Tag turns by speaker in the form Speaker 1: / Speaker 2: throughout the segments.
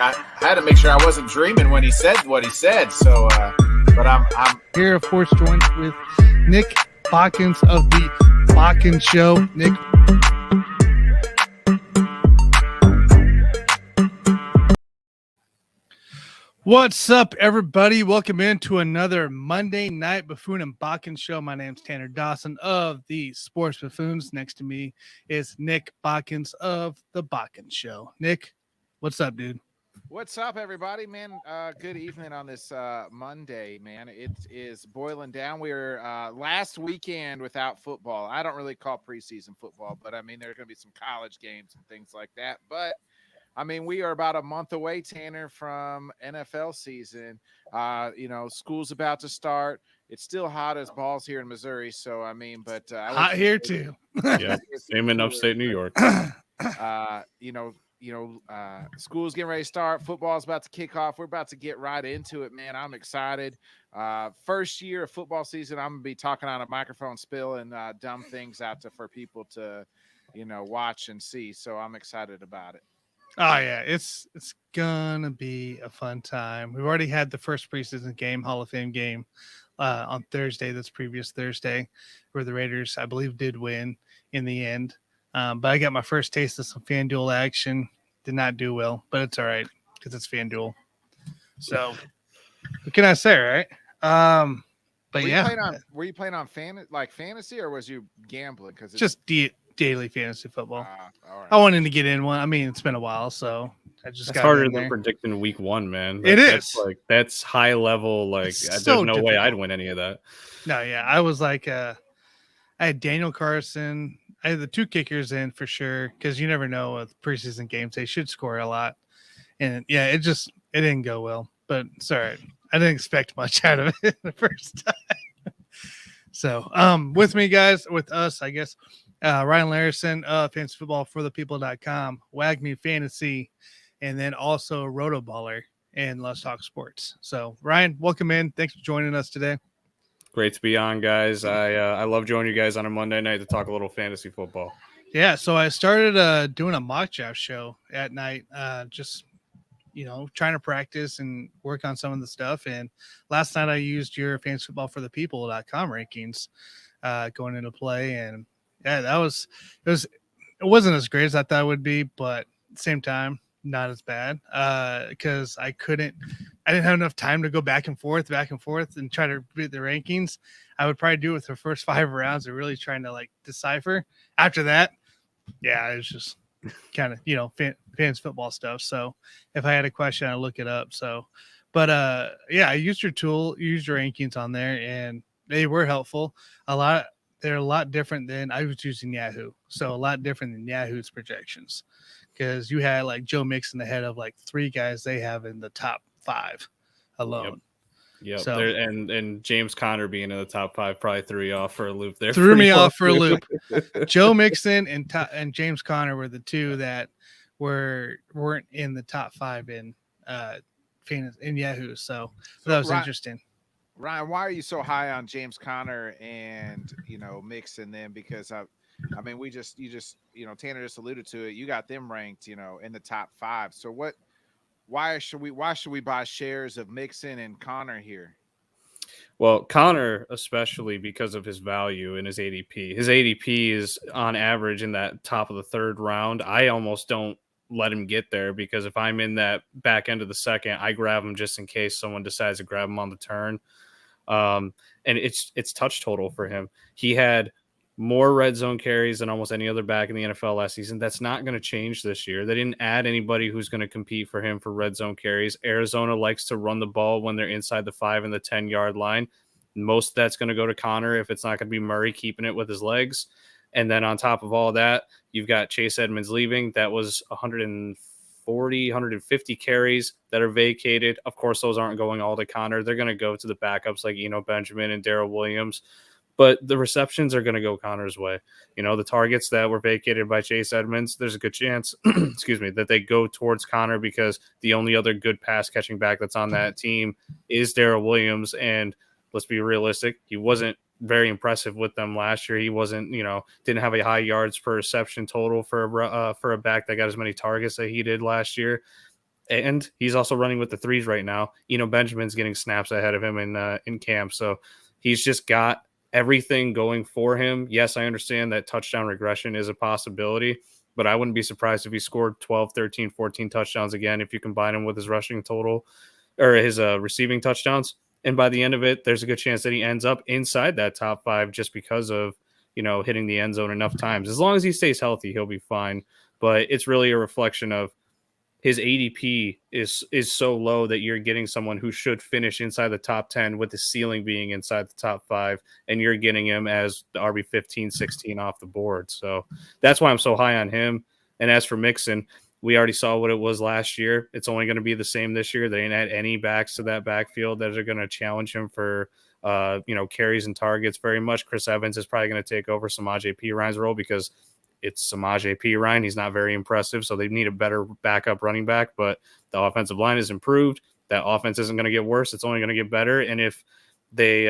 Speaker 1: I had to make sure I wasn't dreaming when he said what he said. So, but I'm
Speaker 2: here, of course, joined with Nick Bodkins of the Bodkins Show. Nick. What's up, everybody? Welcome into another Monday night Buffoon and Bodkins show. My name's Tanner Dawson of the Sports Buffoons. Next to me is Nick Bodkins of the Bodkins Show. Nick, what's up, dude?
Speaker 3: What's up, everybody, man? Good evening on this Monday, man. It is boiling down. We were last weekend without football. I don't really call preseason football, but I mean, there are going to be some college games and things like that. But I mean, we are about a month away, Tanner, from NFL season. School's about to start. It's still hot as balls here in Missouri. So, I mean, but
Speaker 2: hot here too.
Speaker 4: Yeah, same in upstate New York.
Speaker 3: School's getting ready to start. Football's about to kick off. We're about to get right into it, man. I'm excited. First year of football season, I'm gonna be talking on a microphone spill and dumb things out for people to, watch and see. So I'm excited about it.
Speaker 2: Oh yeah, it's gonna be a fun time. We've already had the first preseason game, Hall of Fame game, on Thursday. This previous Thursday, where the Raiders, I believe, did win in the end. But I got my first taste of some FanDuel action. Did not do well, but it's all right because it's FanDuel. So what can I say, right? But
Speaker 3: were you playing on fantasy, or was you gambling? Because
Speaker 2: just daily fantasy football.
Speaker 3: All right.
Speaker 2: I wanted to get in one. I mean, it's been a while, so I just got
Speaker 4: harder
Speaker 2: in
Speaker 4: than
Speaker 2: there.
Speaker 4: predicting week one, man. That's high level. There's no way I'd win any of that.
Speaker 2: No, yeah, I was like, I had Daniel Carson. I had the two kickers in for sure because you never know with preseason games. They should score a lot. And yeah, it didn't go well, but it's all right. I didn't expect much out of it the first time. So with us, I guess, Ryan Larrison of fantasyfootballforthepeople.com, WAGME Fantasy, and then also Rotoballer and Let's Talk Sports. So Ryan, welcome in. Thanks for joining us today.
Speaker 4: Great to be on, guys. I love joining you guys on a Monday night to talk a little fantasy football.
Speaker 2: Yeah, so I started doing a mock draft show at night, just trying to practice and work on some of the stuff. And last night I used your fantasyfootballforthepeople.com rankings going into play, and yeah, it wasn't as great as I thought it would be, but at the same time, not as bad because I didn't have enough time to go back and forth and try to beat the rankings. I would probably do it with the first 5 rounds of really trying to decipher. After that, yeah, it was just kind of, fans football stuff. So if I had a question, I'd look it up. So, but yeah, I used your tool, used your rankings on there, and they were helpful. They're a lot different than I was using Yahoo. So a lot different than Yahoo's projections. Because you had Joe Mixon ahead of 3 guys they have in the top 5 alone.
Speaker 4: Yep.
Speaker 2: So,
Speaker 4: and James Conner being in the top 5 probably threw you off for a loop there.
Speaker 2: Threw me off for a loop. Joe Mixon and James Conner were the 2 that weren't in the top 5 in Yahoo. So that was interesting.
Speaker 3: Ryan, why are you so high on James Conner and Mixon then? Because Tanner just alluded to it. You got them ranked, in the top 5. So why should we buy shares of Mixon and Conner here?
Speaker 4: Well, Conner, especially because of his value and his ADP. His ADP is on average in that top of the 3rd round. I almost don't let him get there because if I'm in that back end of the second, I grab him just in case someone decides to grab him on the turn. And it's touch total for him. He had more red zone carries than almost any other back in the NFL last season. That's not going to change this year. They didn't add anybody who's going to compete for him for red zone carries. Arizona likes to run the ball when they're inside the 5 and the 10-yard line. Most of that's going to go to Conner if it's not going to be Murray keeping it with his legs. And then on top of all that, you've got Chase Edmonds leaving. That was 140, 150 carries that are vacated. Of course, those aren't going all to Conner. They're going to go to the backups like Eno Benjamin and Darrell Williams. But the receptions are going to go Conner's way. The targets that were vacated by Chase Edmonds, there's a good chance, that they go towards Conner because the only other good pass catching back that's on that team is Darrell Williams. And let's be realistic, he wasn't very impressive with them last year. He wasn't, didn't have a high yards per reception total for a back that got as many targets that he did last year. And he's also running with the threes right now. Benjamin's getting snaps ahead of him in camp. So he's just got everything going for him. Yes, I understand that touchdown regression is a possibility, but I wouldn't be surprised if he scored 12, 13, 14 touchdowns again if you combine him with his rushing total or his receiving touchdowns. And by the end of it, there's a good chance that he ends up inside that top 5 just because of, hitting the end zone enough times. As long as he stays healthy, he'll be fine. But it's really a reflection of his ADP is so low that you're getting someone who should finish inside the top 10 with the ceiling being inside the top 5, and you're getting him as the RB 15, 16 off the board. So that's why I'm so high on him. And as for Mixon, we already saw what it was last year. It's only going to be the same this year. They didn't add any backs to that backfield that are going to challenge him for carries and targets very much. Chris Evans is probably going to take over Samaje Perine's role because it's Samaje Perine. He's not very impressive, so they need a better backup running back, but the offensive line is improved. That offense isn't going to get worse. It's only going to get better. And if they,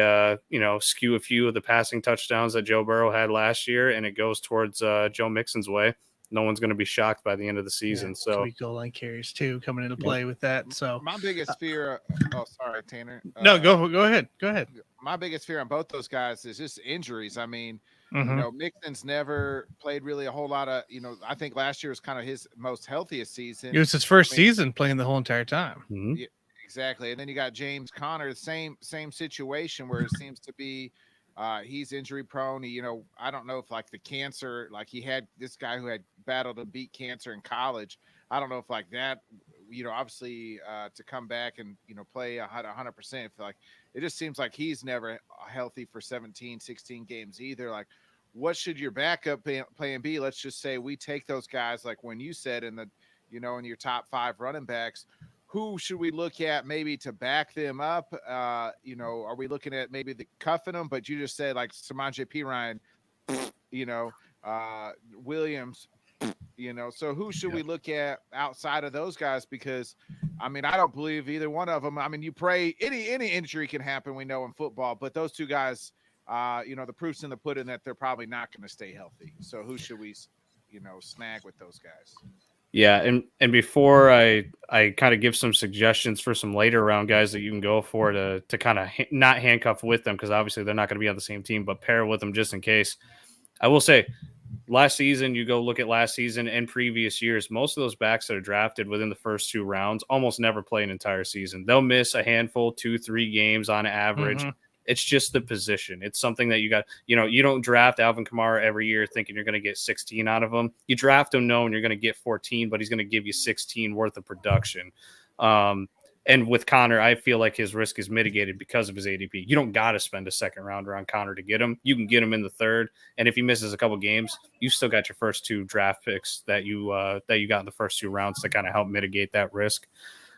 Speaker 4: skew a few of the passing touchdowns that Joe Burrow had last year and it goes towards Joe Mixon's way, no one's going to be shocked by the end of the season. So
Speaker 2: sweet goal line carries too coming into play with that. So
Speaker 3: my biggest fear, sorry, Tanner.
Speaker 2: No, go ahead. Go ahead.
Speaker 3: My biggest fear on both those guys is just injuries. I mean,
Speaker 2: Mm-hmm.
Speaker 3: Mixon's never played really a whole lot of, I think last year was kind of his most healthiest season.
Speaker 2: It was his first season playing the whole entire time.
Speaker 4: Mm-hmm.
Speaker 3: Yeah, exactly. And then you got James Conner, same situation where it seems to be he's injury prone. I don't know if like the cancer, like he had this guy who had battled and beat cancer in college. I don't know if like that, obviously to come back and, play 100%, like it just seems like he's never healthy for 17, 16 games either. Like what should your backup plan be? Let's just say we take those guys, like when you said in the, in your top 5 running backs, who should we look at maybe to back them up? Are we looking at maybe the cuffing them? But you just said like Samaje Perine, Williams, so who should we look at outside of those guys? Because I mean, I don't believe either one of them. I mean, you pray any injury can happen, we know in football, but those two guys, the proof's in the pudding that they're probably not going to stay healthy. So who should we, snag with those guys?
Speaker 4: Yeah, and before I kind of give some suggestions for some later round guys that you can go for to kind of not handcuff with them, because obviously they're not going to be on the same team, but pair with them just in case. I will say, last season, you go look at last season and previous years, most of those backs that are drafted within the first 2 rounds almost never play an entire season. They'll miss a handful, 2-3 games on average. Mm-hmm. It's just the position. It's something that you got, you don't draft Alvin Kamara every year thinking you're going to get 16 out of him. You draft him knowing you're going to get 14, but he's going to give you 16 worth of production. And with Connor, I feel like his risk is mitigated because of his ADP. You don't got to spend a second rounder on Connor to get him. You can get him in the 3rd. And if he misses a couple games, you still got your first 2 draft picks that you got in the first 2 rounds to kind of help mitigate that risk.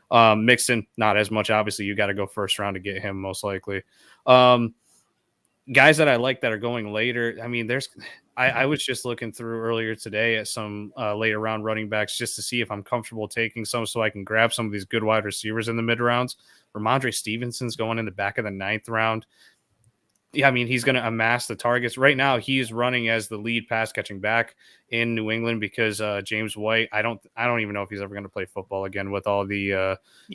Speaker 4: Mixon, not as much. Obviously, you got to go first round to get him most likely. Guys that I like that are going later. I mean, I was just looking through earlier today at some later round running backs just to see if I'm comfortable taking some so I can grab some of these good wide receivers in the mid rounds. Ramondre Stevenson's going in the back of the 9th round. Yeah, I mean, he's going to amass the targets. Right now, he is running as the lead pass catching back in New England because James White, I don't even know if he's ever going to play football again with all the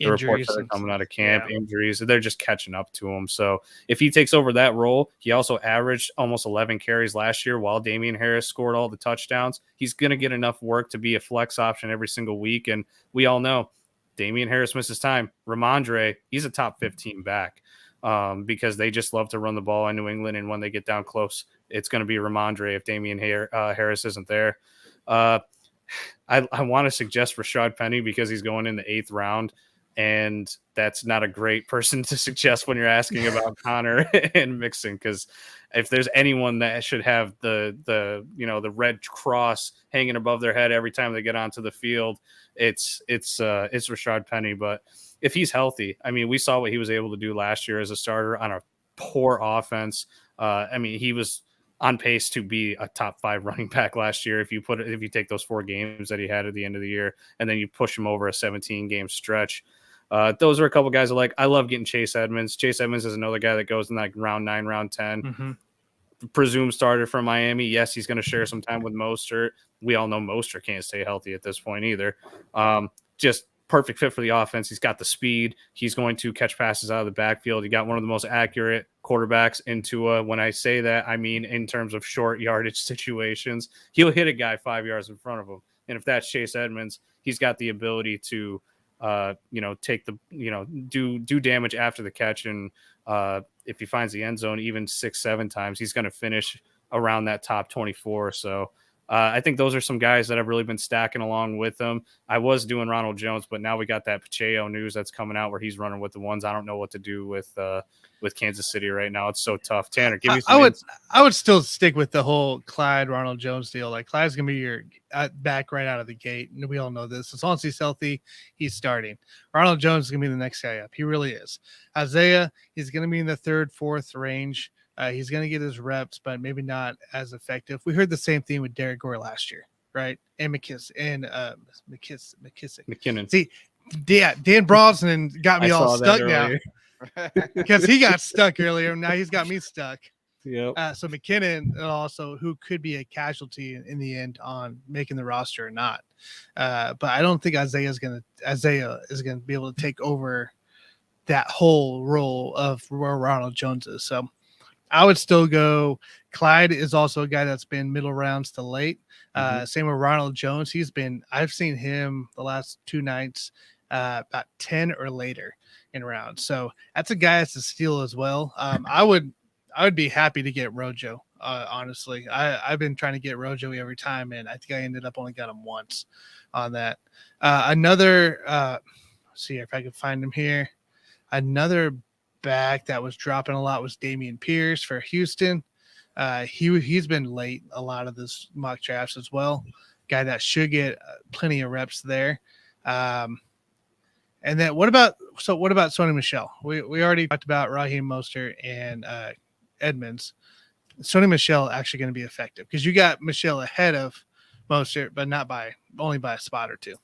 Speaker 4: reports that are coming out of camp, injuries. They're just catching up to him. So if he takes over that role, he also averaged almost 11 carries last year while Damian Harris scored all the touchdowns. He's going to get enough work to be a flex option every single week. And we all know Damian Harris misses time. Ramondre, he's a top 15 back. Because they just love to run the ball in New England, and when they get down close, it's going to be Ramondre if Damian Harris isn't there. I want to suggest Rashad Penny because he's going in the 8th round, and that's not a great person to suggest when you're asking about Connor and Mixon, because if there's anyone that should have the red cross hanging above their head every time they get onto the field, it's Rashad Penny. But if he's healthy, I mean, we saw what he was able to do last year as a starter on a poor offense. I mean, he was on pace to be a top 5 running back last year. If you take those 4 games that he had at the end of the year, and then you push him over a 17-game stretch. Those are a couple guys I like. I love getting Chase Edmonds. Chase Edmonds is another guy that goes in like round 9, round 10. Mm-hmm. Presumed starter from Miami. Yes, he's going to share some time with Mostert. We all know Mostert can't stay healthy at this point either. Just perfect fit for the offense. He's got the speed. He's going to catch passes out of the backfield. He got one of the most accurate quarterbacks into when I say that, I mean in terms of short yardage situations. He'll hit a guy 5 yards in front of him. And if that's Chase Edmonds, he's got the ability to, take the, do damage after the catch. And if he finds the end zone, even 6-7 times, he's going to finish around that top 24. So I think those are some guys that I've really been stacking along with them. I was doing Ronald Jones, but now we got that Pacheco news that's coming out where he's running with the ones. I don't know what to do with Kansas City right now. It's so tough. Tanner, give me some.
Speaker 2: I would still stick with the whole Clyde Ronald Jones deal. Like Clyde's gonna be your back right out of the gate, and we all know this. As long as he's healthy, he's starting. Ronald Jones is gonna be the next guy up. He really is. Isaiah, he's gonna be in the 3rd, 4th range. He's going to get his reps, but maybe not as effective. We heard the same thing with Derek Gore last year, right? And McKissick.
Speaker 4: McKinnon.
Speaker 2: See, Dan Brosnan got me all stuck now because he got stuck earlier. Now he's got me stuck.
Speaker 4: Yep.
Speaker 2: So McKinnon also, who could be a casualty in the end on making the roster or not. But I don't think Isaiah is going to be able to take over that whole role of where Ronald Jones is. So I would still go. Clyde is also a guy that's been middle rounds to late. Same with Ronald Jones. I've seen him the last 2 nights about 10 or later in rounds. So that's a guy that's a steal as well. I would be happy to get Rojo. Honestly, I've been trying to get Rojo every time, and I think I ended up only got him once on that. Let's see if I can find him here. Another back that was dropping a lot was Dameon Pierce for Houston. He's been late a lot of this mock drafts as well. Guy that should get plenty of reps there. And then what about Sony Michel? We already talked about Raheem Mostert and Edmonds. Sony Michel actually going to be effective because you got Michel ahead of Mostert, but only by a spot or two.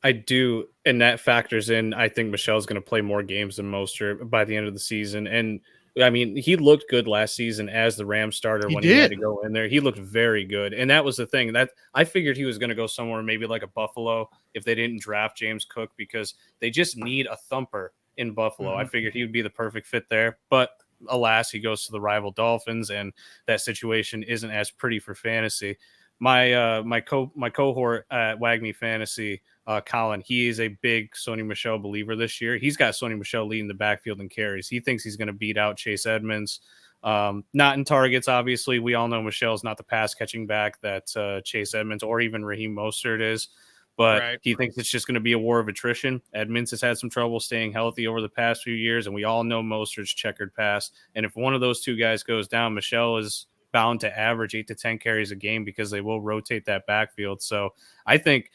Speaker 4: I do, and that factors in. I think Michel's going to play more games than Mostert by the end of the season. And I mean, he looked good last season as the Rams starter he had to go in there. He looked very good, and that was the thing that I figured he was going to go somewhere, maybe like a Buffalo, if they didn't draft James Cook, because they just need a thumper in Buffalo. I figured he would be the perfect fit there, but alas, he goes to the rival Dolphins, and that situation isn't as pretty for fantasy. My cohort at WagMe Fantasy, Colin, he is a big Sony Michel believer this year. He's got Sony Michel leading the backfield in carries. He thinks he's going to beat out Chase Edmonds. Not in targets, obviously. We all know Michel's not the pass catching back that Chase Edmonds or even Raheem Mostert is. But he thinks it's just going to be a war of attrition. Edmonds has had some trouble staying healthy over the past few years, and we all know Mostert's checkered pass. And if one of those two guys goes down, Michel is bound to average 8 to 10 carries a game because they will rotate that backfield. So I think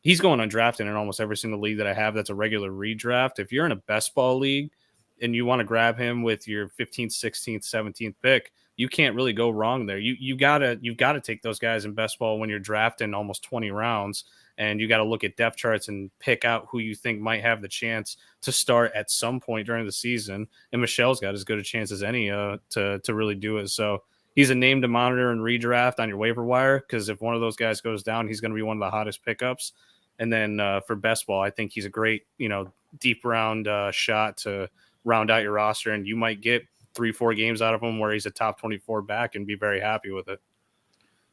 Speaker 4: he's going undrafted in almost every single league that I have that's a regular redraft. If you're in a best ball league and you want to grab him with your 15th, 16th, 17th pick, you can't really go wrong there. You've got to take those guys in best ball when you're drafting almost 20 rounds, and you got to look at depth charts and pick out who you think might have the chance to start at some point during the season. And Michel's got as good a chance as any to really do it. So he's a name to monitor and redraft on your waiver wire, because if one of those guys goes down, he's going to be one of the hottest pickups. And then for best ball, I think he's a great, deep round shot to round out your roster, and you might get 3-4 games out of him where he's a top 24 back and be very happy with it.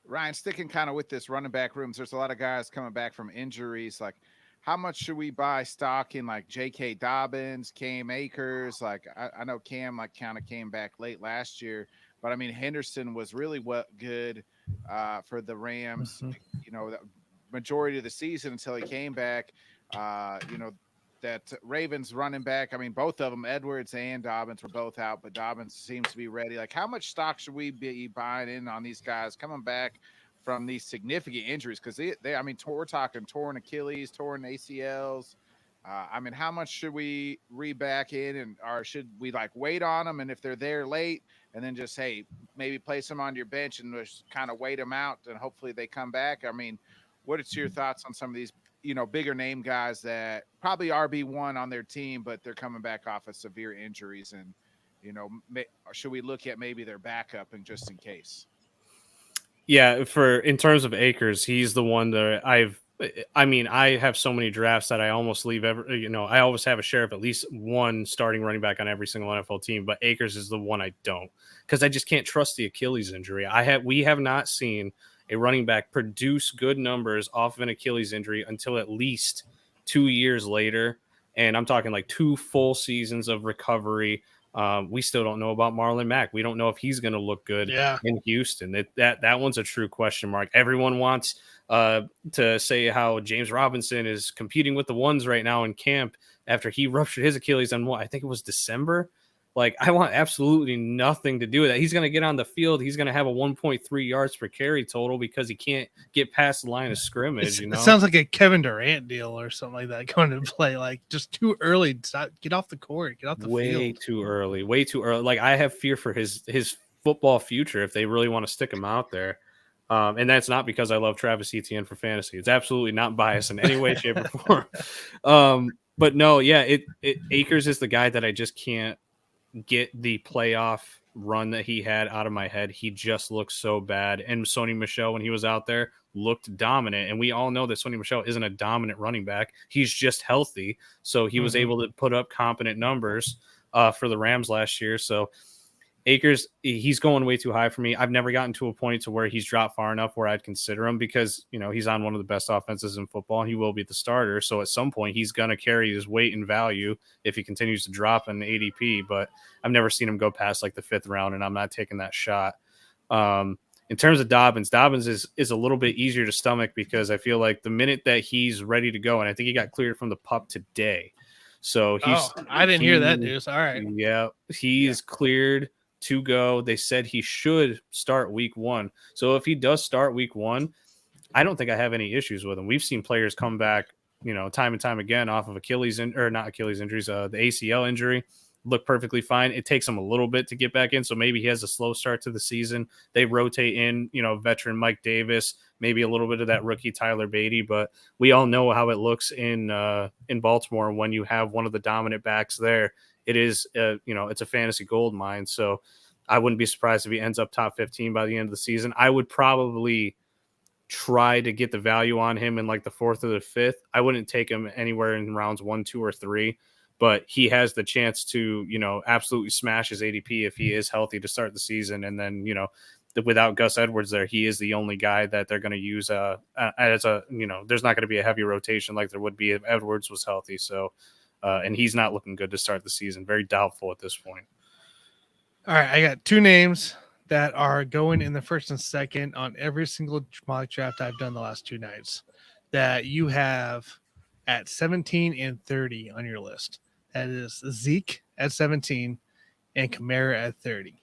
Speaker 3: Ryan, sticking kind of with this running back rooms, there's a lot of guys coming back from injuries. Like, how much should we buy stock in like J.K. Dobbins, Cam Akers? Like, I know Cam kind of came back late last year, but I mean, Henderson was really good for the Rams, the majority of the season until he came back. That Ravens running back, I mean, both of them, Edwards and Dobbins, were both out, but Dobbins seems to be ready. Like, how much stock should we be buying in on these guys coming back from these significant injuries? Because we're talking torn Achilles, torn ACLs. How much should we back in, or should we wait on them? And if they're there late, and then just, hey, maybe place them on your bench and just kind of wait them out, and hopefully they come back. I mean, what is your thoughts on some of these, bigger name guys that probably RB1 on their team, but they're coming back off of severe injuries, and, should we look at maybe their backup and just in case?
Speaker 4: Yeah, in terms of Akers, he's the one that I mean, I have so many drafts that I almost leave I always have a share of at least one starting running back on every single NFL team, but Akers is the one I don't, because I just can't trust the Achilles injury. We have not seen a running back produce good numbers off of an Achilles injury until at least 2 years later. And I'm talking like 2 full seasons of recovery. We still don't know about Marlon Mack. We don't know if he's going to look good in Houston. That one's a true question mark. Everyone wants to say how James Robinson is competing with the ones right now in camp after he ruptured his Achilles on I think it was December. Like, I want absolutely nothing to do with that. He's going to get on the field. He's going to have a 1.3 yards per carry total because he can't get past the line of scrimmage.
Speaker 2: It sounds like a Kevin Durant deal or something like that going into play. Like, just too early. Get off the court. Get off the field.
Speaker 4: Way too early. Like, I have fear for his football future if they really want to stick him out there. And that's not because I love Travis Etienne for fantasy. It's absolutely not biased in any way, shape, or form. But no, yeah, Akers is the guy that I just can't get the playoff run that he had out of my head. He just looks so bad. And Sony Michel, when he was out there, looked dominant. And we all know that Sony Michel isn't a dominant running back. He's just healthy. So he was able to put up competent numbers for the Rams last year. So Akers, he's going way too high for me. I've never gotten to a point to where he's dropped far enough where I'd consider him because, he's on one of the best offenses in football and he will be the starter. So at some point he's going to carry his weight and value if he continues to drop in ADP, but I've never seen him go past like the 5th round and I'm not taking that shot. In terms of Dobbins is a little bit easier to stomach because I feel like the minute that he's ready to go, and I think he got cleared from the PUP today. So
Speaker 2: I didn't hear that news. All right.
Speaker 4: Yeah. He's cleared to go. They said he should start week 1. So if he does start week 1, I don't think I have any issues with him. We've seen players come back, time and time again off of not Achilles injuries, the ACL injury, look perfectly fine. It takes him a little bit to get back in. So maybe he has a slow start to the season. They rotate in, veteran Mike Davis, maybe a little bit of that rookie Tyler Beatty, but we all know how it looks in Baltimore when you have one of the dominant backs there. It is, it's a fantasy gold mine. So I wouldn't be surprised if he ends up top 15 by the end of the season. I would probably try to get the value on him in like the 4th or the 5th. I wouldn't take him anywhere in rounds 1, 2, or 3, but he has the chance to, absolutely smash his ADP if he is healthy to start the season. And then, without Gus Edwards there, he is the only guy that they're going to use as there's not going to be a heavy rotation like there would be if Edwards was healthy. So, and he's not looking good to start the season. Very doubtful at this point.
Speaker 2: All right, I got 2 names that are going in the 1st and 2nd on every single mock draft I've done the last 2 nights that you have at 17 and 30 on your list. That is Zeke at 17 and Kamara at 30.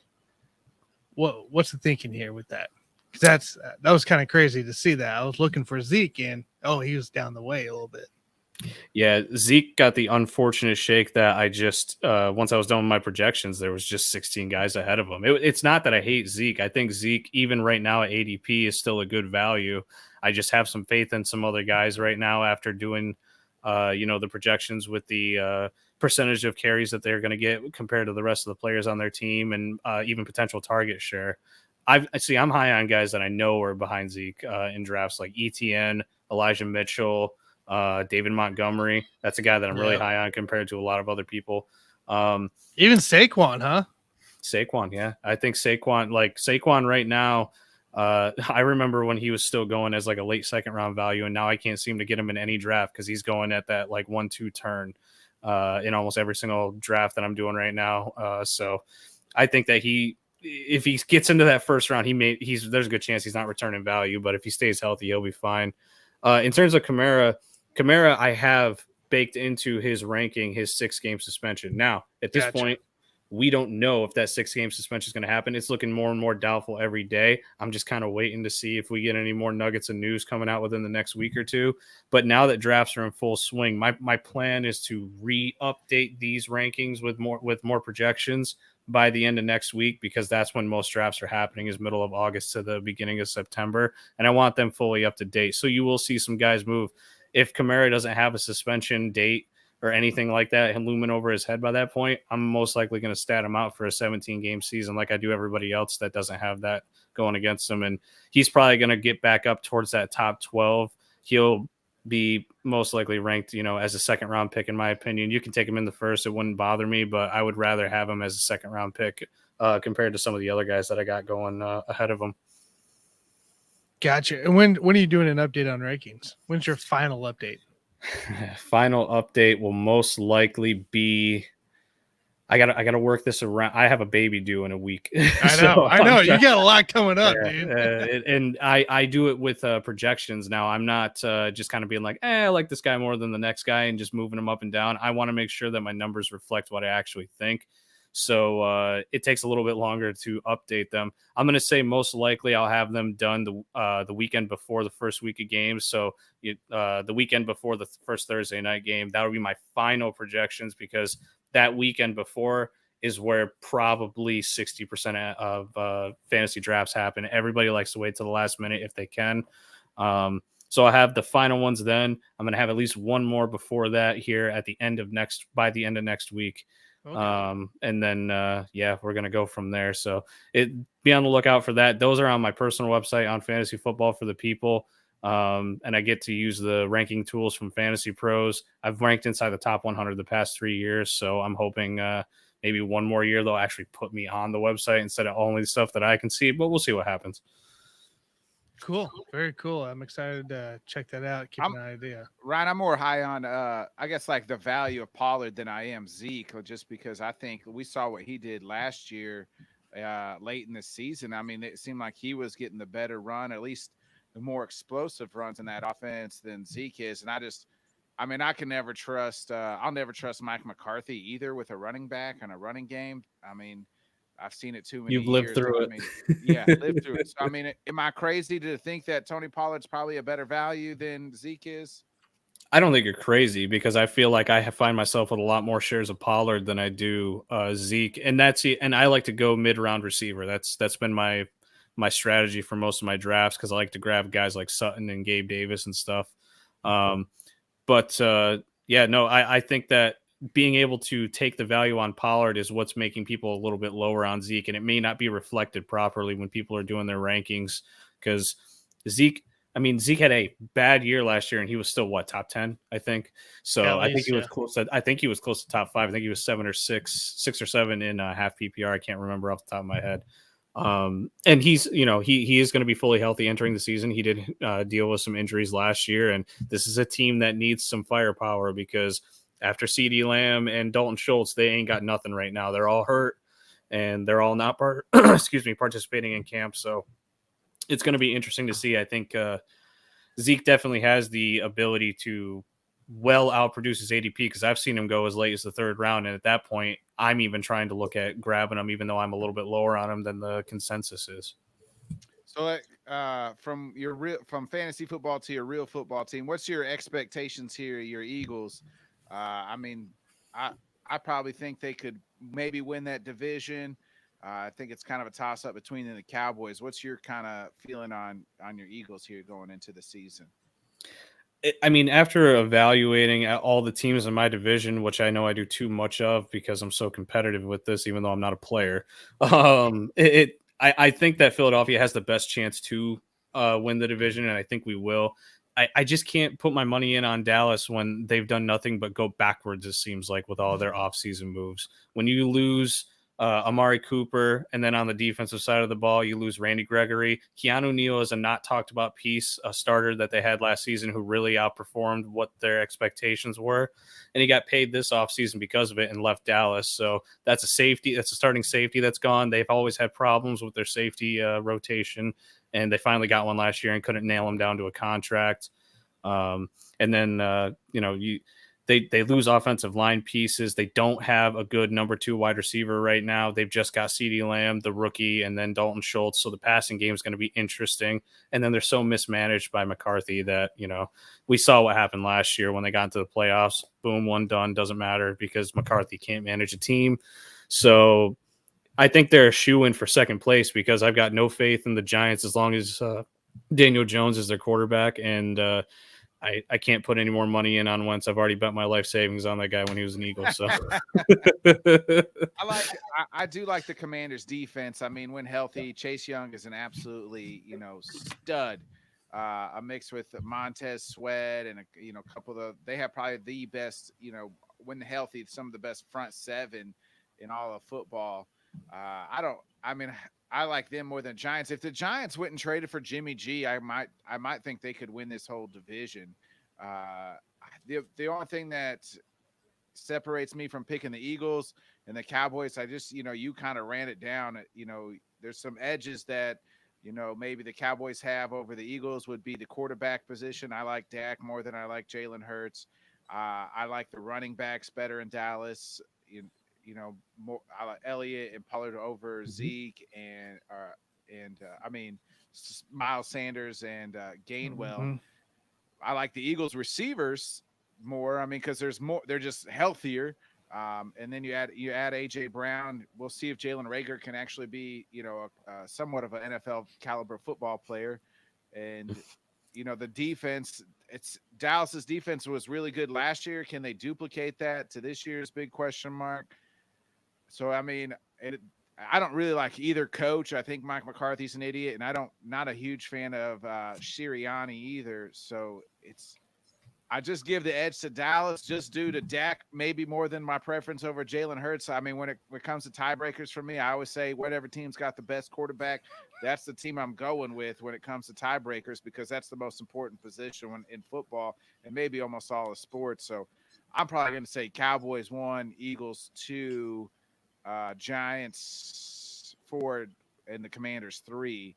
Speaker 2: What's the thinking here with that? Because that was kind of crazy to see that. I was looking for Zeke and he was down the way a little bit.
Speaker 4: Yeah, Zeke got the unfortunate shake that I just once I was done with my projections, there was just 16 guys ahead of him. It's not that I hate Zeke. I think Zeke, even right now at ADP, is still a good value. I just have some faith in some other guys right now after doing, the projections with the percentage of carries that they're going to get compared to the rest of the players on their team and even potential target share. I'm high on guys that I know are behind Zeke in drafts like ETN, Elijah Mitchell, David Montgomery. That's a guy that I'm really high on compared to a lot of other people.
Speaker 2: Even Saquon, huh?
Speaker 4: Saquon, yeah. I think Saquon right now, I remember when he was still going as like a late 2nd round value, and now I can't seem to get him in any draft because he's going at that like 1-2 turn in almost every single draft that I'm doing right now. So I think that if he gets into that 1st round, there's a good chance he's not returning value, but if he stays healthy, he'll be fine. In terms of Kamara, I have baked into his ranking his 6-game suspension. Now, at this point, we don't know if that 6-game suspension is going to happen. It's looking more and more doubtful every day. I'm just kind of waiting to see if we get any more nuggets of news coming out within the next week or 2. But now that drafts are in full swing, my plan is to re-update these rankings with more projections by the end of next week, because that's when most drafts are happening, is middle of August to the beginning of September. And I want them fully up to date. So you will see some guys move. If Kamara doesn't have a suspension date or anything like that and looming over his head by that point, I'm most likely going to stat him out for a 17-game season like I do everybody else that doesn't have that going against him. And he's probably going to get back up towards that top 12. He'll be most likely ranked, as a second round pick, in my opinion. You can take him in the first. It wouldn't bother me, but I would rather have him as a second round pick compared to some of the other guys that I got going ahead of him.
Speaker 2: Gotcha. And when are you doing an update on rankings? When's your final update?
Speaker 4: Final update will most likely be, I gotta work this around. I have a baby due in a week.
Speaker 2: I know. You got a lot coming up, dude.
Speaker 4: And I do it with projections now. I'm not just kind of being like, I like this guy more than the next guy and just moving them up and down. I want to make sure that my numbers reflect what I actually think. So it takes a little bit longer to update them. I'm going to say most likely I'll have them done the weekend before the first week of games. So the weekend before the first Thursday night game, that would be my final projections, because that weekend before is where probably 60% of fantasy drafts happen. Everybody likes to wait till the last minute if they can. So I have the final ones then. I'm going to have at least one more before that here by the end of next week. Okay. And then, we're going to go from there. So be on the lookout for that. Those are on my personal website on Fantasy Football for the People. And I get to use the ranking tools from Fantasy Pros. I've ranked inside the top 100 the past 3 years. So I'm hoping, maybe one more year they'll actually put me on the website instead of only the stuff that I can see, but we'll see what happens.
Speaker 2: Cool. Very cool. I'm excited to check that out. Keep an idea.
Speaker 3: Ryan, I'm more high on, I guess, like the value of Pollard than I am Zeke, just because I think we saw what he did last year late in the season. I mean, it seemed like he was getting the better run, at least the more explosive runs in that offense than Zeke is. And I can never trust, I'll never trust Mike McCarthy either with a running back and a running game. I mean, I've seen it too many years.
Speaker 4: You've lived through it.
Speaker 3: Lived through it. So, am I crazy to think that Tony Pollard's probably a better value than Zeke is?
Speaker 4: I don't think you're crazy, because I feel like I find myself with a lot more shares of Pollard than I do Zeke. And I like to go mid-round receiver. That's been my strategy for most of my drafts, because I like to grab guys like Sutton and Gabe Davis and stuff. I think that being able to take the value on Pollard is what's making people a little bit lower on Zeke, and it may not be reflected properly when people are doing their rankings, because Zeke had a bad year last year, and he was still top 10, I think. So I think he was close. I think he was close to top 5. I think he was 7 or 6 or 7 in half PPR. I can't remember off the top of my head. And he's, he is going to be fully healthy entering the season. He did deal with some injuries last year, and this is a team that needs some firepower, because after CeeDee Lamb and Dalton Schultz, they ain't got nothing right now. They're all hurt, and they're all not participating in camp. So it's going to be interesting to see. I think Zeke definitely has the ability to well outproduce his ADP, because I've seen him go as late as the third round. And at that point, I'm even trying to look at grabbing him, even though I'm a little bit lower on him than the consensus is.
Speaker 3: So from fantasy football to your real football team, what's your expectations here, your Eagles? I probably think they could maybe win that division. I think it's kind of a toss-up between them and the Cowboys. What's your kind of feeling on your Eagles here going into the season?
Speaker 4: After evaluating all the teams in my division, which I know I do too much of because I'm so competitive with this, even though I'm not a player, I think that Philadelphia has the best chance to win the division, and I think we will. I just can't put my money in on Dallas when they've done nothing but go backwards, it seems like, with all their offseason moves. When you lose Amari Cooper, and then on the defensive side of the ball, you lose Randy Gregory. Keanu Neal is a not talked about piece, a starter that they had last season who really outperformed what their expectations were. And he got paid this offseason because of it and left Dallas. So that's a safety. That's a starting safety that's gone. They've always had problems with their safety rotation, and they finally got one last year and couldn't nail him down to a contract. And then, they lose offensive line pieces. They don't have a good number 2 wide receiver right now. They've just got CeeDee Lamb, the rookie, and then Dalton Schultz. So the passing game is going to be interesting. And then they're so mismanaged by McCarthy that, we saw what happened last year when they got into the playoffs. Boom, one done. Doesn't matter because McCarthy can't manage a team. So I think they're a shoe-in for second place, because I've got no faith in the Giants as long as Daniel Jones is their quarterback. And I can't put any more money in on Wentz. I've already bet my life savings on that guy when he was an Eagle. So
Speaker 3: I do like the Commanders' defense. When healthy, Chase Young is an absolutely stud. a mix with Montez Sweat and a couple of they have probably the best, when healthy, some of the best front seven in all of football. I like them more than Giants. If the Giants went and traded for Jimmy G, I might think they could win this whole division. The only thing that separates me from picking the Eagles and the Cowboys, I just, you kind of ran it down. There's some edges that, maybe the Cowboys have over the Eagles would be the quarterback position. I like Dak more than I like Jalen Hurts. I like the running backs better in Dallas. More I like Elliott and Pollard over Zeke and Miles Sanders and Gainwell.
Speaker 2: Mm-hmm.
Speaker 3: I like the Eagles receivers more. Because there's more, they're just healthier. And then you add AJ Brown. We'll see if Jalen Reagor can actually be, somewhat of an NFL caliber football player. And, the defense, Dallas's defense was really good last year. Can they duplicate that to this year's big question mark? So, I don't really like either coach. I think Mike McCarthy's an idiot, and not a huge fan of Sirianni either. So I just give the edge to Dallas just due to Dak, maybe more than my preference over Jalen Hurts. When it comes to tiebreakers for me, I always say whatever team's got the best quarterback, that's the team I'm going with when it comes to tiebreakers, because that's the most important position in football and maybe almost all of sports. So I'm probably going to say Cowboys 1, Eagles 2, Giants 4, and the Commanders 3.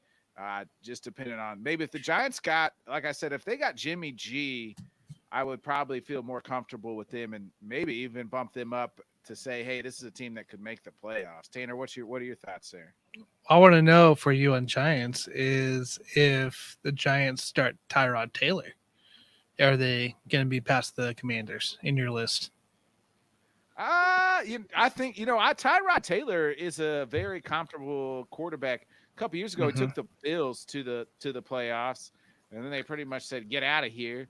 Speaker 3: Just depending on maybe if the Giants got, like I said, if they got Jimmy G, I would probably feel more comfortable with them and maybe even bump them up to say, hey, this is a team that could make the playoffs. Tanner, what are your thoughts there?
Speaker 2: I want to know for you on Giants is if the Giants start Tyrod Taylor, are they going to be past the Commanders in your list?
Speaker 3: I think, Tyrod Taylor is a very comfortable quarterback. A couple years ago, he took the Bills to the playoffs, and then they pretty much said, get out of here.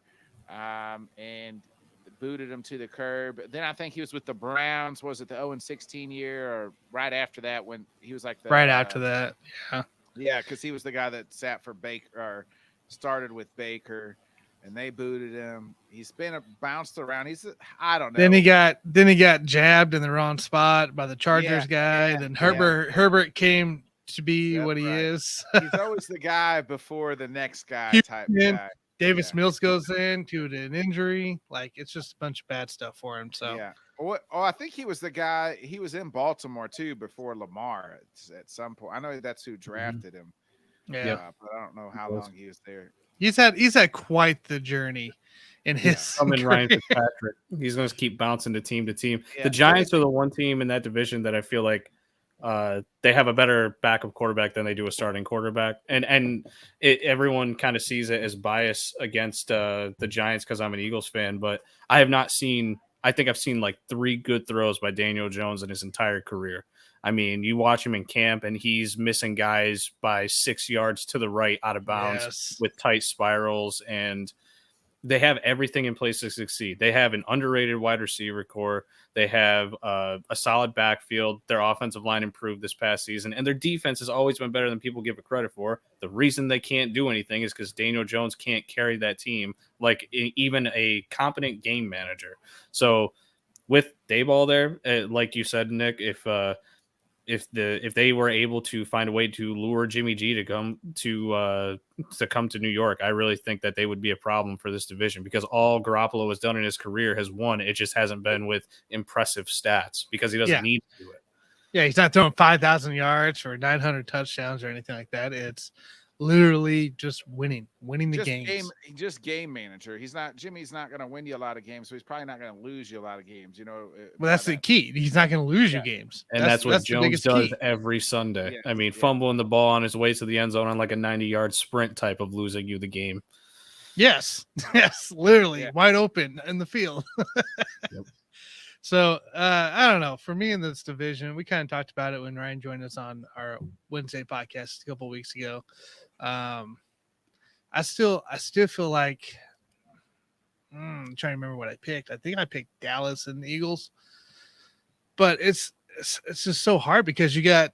Speaker 3: And booted him to the curb. Then I think he was with the Browns. Was it the 0-16 year or right after that when he was like
Speaker 2: right after that?
Speaker 3: Yeah, because he was the guy that sat for Baker or started with Baker, and they booted him. He's been bounced around. I don't know.
Speaker 2: Then he got jabbed in the wrong spot by the Chargers guy.
Speaker 3: Yeah,
Speaker 2: then Herbert came to be what he is.
Speaker 3: He's always the guy before the next guy type guy.
Speaker 2: Davis Mills goes in to an injury. Like, it's just a bunch of bad stuff for him. So
Speaker 3: I think he was the guy. He was in Baltimore too before Lamar at some point. I know that's who drafted him.
Speaker 2: Yeah,
Speaker 3: but I don't know how long he was there.
Speaker 2: He's had quite the journey in his.
Speaker 4: Ryan Fitzpatrick. He's going to keep bouncing to team.
Speaker 3: Yeah,
Speaker 4: the Giants are the one team in that division that I feel like they have a better backup quarterback than they do a starting quarterback, and everyone kind of sees it as bias against the Giants because I'm an Eagles fan, but I have not seen. I think I've seen like 3 good throws by Daniel Jones in his entire career. You watch him in camp, and he's missing guys by 6 yards to the right out of bounds with tight spirals, and they have everything in place to succeed. They have an underrated wide receiver core. They have a solid backfield. Their offensive line improved this past season, and their defense has always been better than people give it credit for. The reason they can't do anything is because Daniel Jones can't carry that team like even a competent game manager. So with Dayball there, like you said, Nick, if they were able to find a way to lure Jimmy G to come to New York, I really think that they would be a problem for this division, because all Garoppolo has done in his career has won. It just hasn't been with impressive stats because he doesn't need to do it.
Speaker 2: Yeah, he's not throwing 5,000 yards or 900 touchdowns or anything like that. It's literally just winning the games.
Speaker 3: Just game manager. Jimmy's not going to win you a lot of games, so he's probably not going to lose you a lot of games.
Speaker 2: Well, that's the key. He's not going to lose you games,
Speaker 4: and that's what Jones does every Sunday. Fumbling the ball on his way to the end zone on like a 90-yard sprint type of losing you the game.
Speaker 2: Yes, literally wide open in the field.
Speaker 4: Yep.
Speaker 2: So I don't know. For me in this division, we kind of talked about it when Ryan joined us on our Wednesday podcast a couple of weeks ago. I still feel like I'm trying to remember what I picked. I think I picked Dallas and the Eagles, but it's just so hard because you got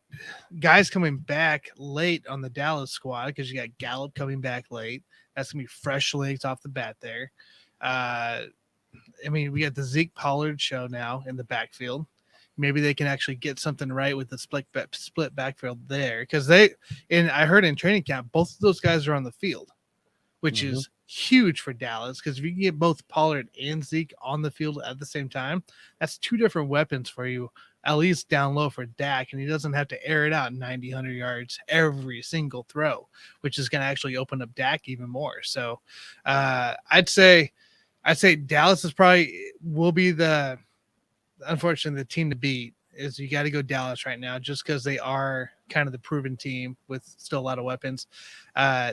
Speaker 2: guys coming back late on the Dallas squad, because you got Gallup coming back late. That's gonna be fresh legs off the bat there. I mean, we got the Zeke Pollard show now in the backfield. Maybe they can actually get something right with the split backfield there, because I heard in training camp both of those guys are on the field, which is huge for Dallas, because if you can get both Pollard and Zeke on the field at the same time, that's two different weapons for you, at least down low for Dak, and he doesn't have to air it out 90, 100 yards every single throw, which is going to actually open up Dak even more. So I'd say Dallas will be unfortunately the team to beat. Is you got to go Dallas right now, just because they are kind of the proven team with still a lot of weapons.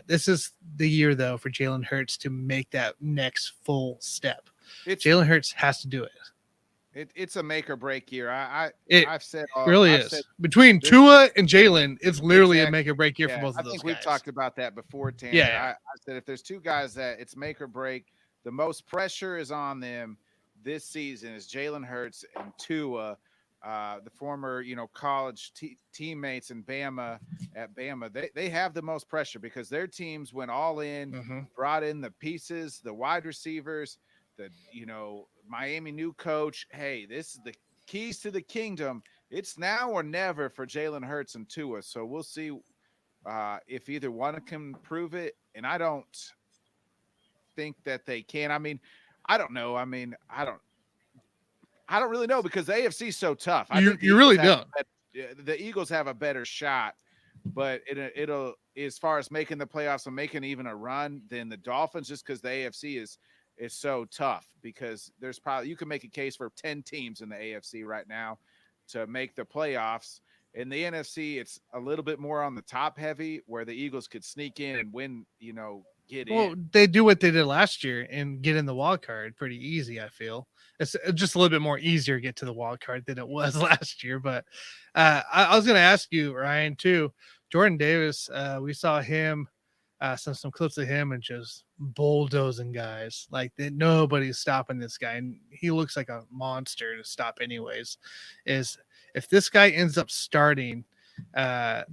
Speaker 2: This is the year, though, for Jalen Hurts to make that next full step. Jalen Hurts has to do it.
Speaker 3: It's a make or break year.
Speaker 2: I've said between Tua and Jalen, it's literally a make or break year for both of those guys.
Speaker 3: I think we've talked about that before, Tanner.
Speaker 2: Yeah.
Speaker 3: I said if there's two guys that it's make or break, the most pressure is on them this season is Jalen Hurts and Tua, the former, college teammates in Bama at Bama. They have the most pressure because their teams went all in, brought in the pieces, the wide receivers, the Miami new coach. Hey, this is the keys to the kingdom. It's now or never for Jalen Hurts and Tua. So we'll see if either one can prove it. And I don't think that they can. I mean, I don't know. I mean, I don't really know because the AFC is so tough. I think
Speaker 2: you really don't.
Speaker 3: The Eagles have a better shot, but it'll as far as making the playoffs and making even a run than the Dolphins, just because the AFC is so tough. Because there's probably you can make a case for 10 teams in the AFC right now to make the playoffs. In the NFC, it's a little bit more on the top heavy, where the Eagles could sneak in and win. Well,
Speaker 2: they do what they did last year and get in the wild card pretty easy. I feel it's just a little bit more easier to get to the wild card than it was last year. But I was going to ask you, Ryan, too. Jordan Davis, we saw him, some clips of him and just bulldozing guys. Like nobody's stopping this guy, and he looks like a monster to stop anyways. If this guy ends up starting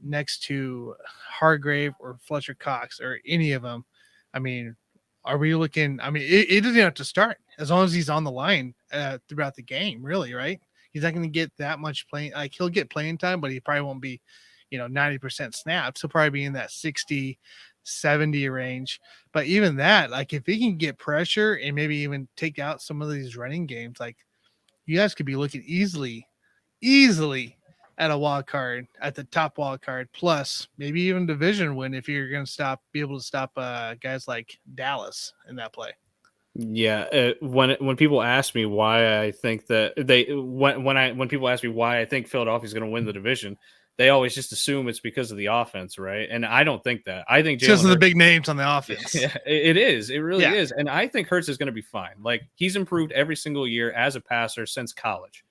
Speaker 2: next to Hargrave or Fletcher Cox or any of them, I mean, are we looking? I mean, it doesn't have to start as long as he's on the line throughout the game, really, right? He's not going to get that much playing. Like he'll get playing time, but he probably won't be, 90% snaps. He'll probably be in that 60, 70 range. But even that, like if he can get pressure and maybe even take out some of these running games, like you guys could be looking easily at a wild card, at the top wild card, plus maybe even division win if you're going to be able to stop guys like Dallas in that play.
Speaker 4: Yeah, when people ask me why I think that when people ask me why I think Philadelphia is going to win the division, they always just assume it's because of the offense, right? And I don't think that. I think
Speaker 2: because of the big names on the offense.
Speaker 4: Yeah, it is. It really is. And I think Hurts is going to be fine. Like he's improved every single year as a passer since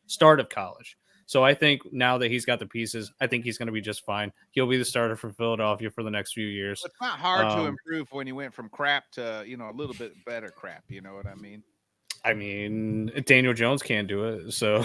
Speaker 4: start of college. So I think now that he's got the pieces, I think he's going to be just fine. He'll be the starter for Philadelphia for the next few years.
Speaker 3: It's not hard to improve when you went from crap to, a little bit better crap. You know what I mean?
Speaker 4: I mean, Daniel Jones can't do it. So,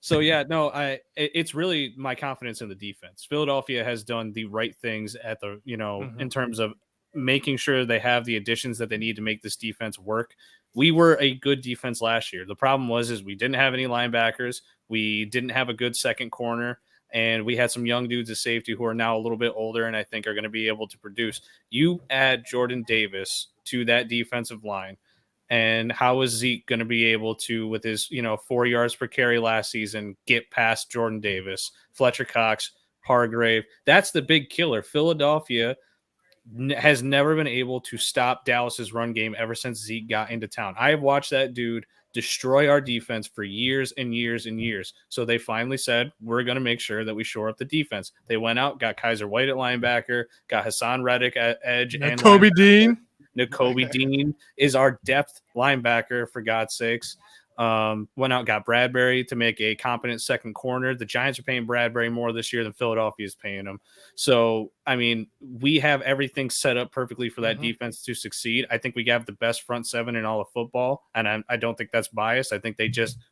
Speaker 4: so yeah, no, it's really my confidence in the defense. Philadelphia has done the right things at the, in terms of making sure they have the additions that they need to make this defense work. We were a good defense last year. The problem is we didn't have any linebackers. We didn't have a good second corner, and we had some young dudes at safety who are now a little bit older and I think are going to be able to produce. You add Jordan Davis to that defensive line, and how is Zeke going to be able to, with his 4 yards per carry last season, get past Jordan Davis, Fletcher Cox, Hargrave? That's the big killer. Philadelphia has never been able to stop Dallas's run game ever since Zeke got into town. I have watched that dude destroy our defense for years and years and years. So they finally said, we're going to make sure that we shore up the defense. They went out, got Kaiser White at linebacker, got Hassan Reddick at edge. And
Speaker 2: Nakobe Dean.
Speaker 4: Nakobe Dean is our depth linebacker, for God's sakes. Went out, got Bradbury to make a competent second corner. The Giants are paying Bradbury more this year than Philadelphia is paying him. So, I mean, we have everything set up perfectly for that defense to succeed. I think we have the best front seven in all of football, and I don't think that's biased. I think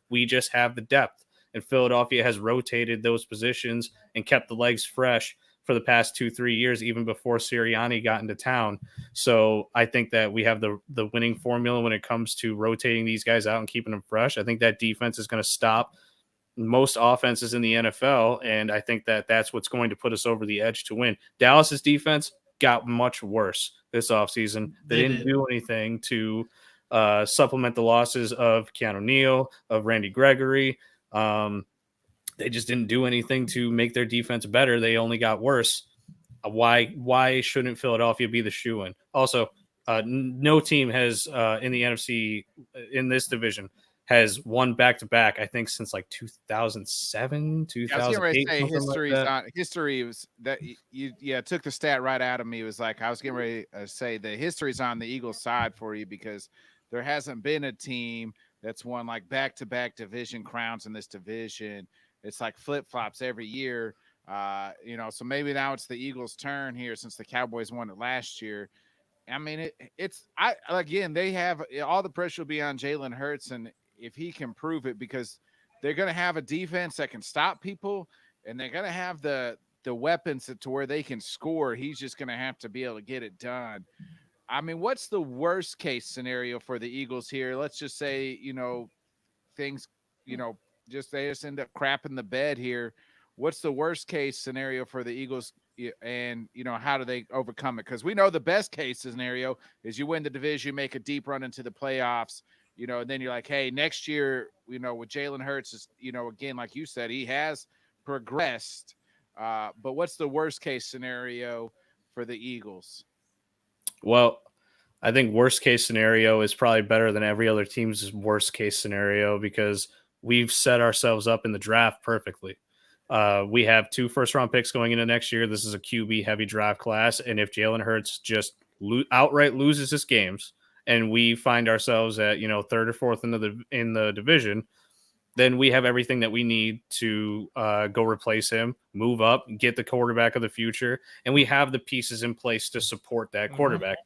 Speaker 4: we just have the depth, and Philadelphia has rotated those positions and kept the legs fresh for the past 2-3 years, even before Sirianni got into town. So I think that we have the winning formula when it comes to rotating these guys out and keeping them fresh. I think that defense is going to stop most offenses in the NFL, and I think that that's what's going to put us over the edge to win. Dallas's defense got much worse this offseason. They didn't do anything to supplement the losses of Keanu Neal, of Randy Gregory. They just didn't do anything to make their defense better. They only got worse. Why shouldn't Philadelphia be the shoo-in? Also, no team has in the NFC in this division has won back-to-back, I think, since like 2007, 2008. I was getting ready
Speaker 3: to say history was that you took the stat right out of me. It was like I was getting ready to say the history's on the Eagles side for you because there hasn't been a team that's won like back-to-back division crowns in this division. It's like flip-flops every year. So maybe now it's the Eagles' turn here since the Cowboys won it last year. I mean, they have all the pressure will be on Jalen Hurts, and if he can prove it, because they're going to have a defense that can stop people, and they're going to have the weapons to where they can score. He's just going to have to be able to get it done. I mean, what's the worst case scenario for the Eagles here? Let's just say, things, they just end up crapping the bed here. What's the worst case scenario for the Eagles, and how do they overcome it? Because we know the best case scenario is you win the division, make a deep run into the playoffs, and then you're like, hey, next year, with Jalen Hurts is, again, like you said, he has progressed. But what's the worst case scenario for the Eagles?
Speaker 4: Well, I think worst case scenario is probably better than every other team's worst case scenario because we've set ourselves up in the draft perfectly. We have 2 first-round picks going into next year. This is a QB-heavy draft class, and if Jalen Hurts just outright loses his games, and we find ourselves at 3rd or 4th in the division, then we have everything that we need to go replace him, move up, get the quarterback of the future, and we have the pieces in place to support that quarterback.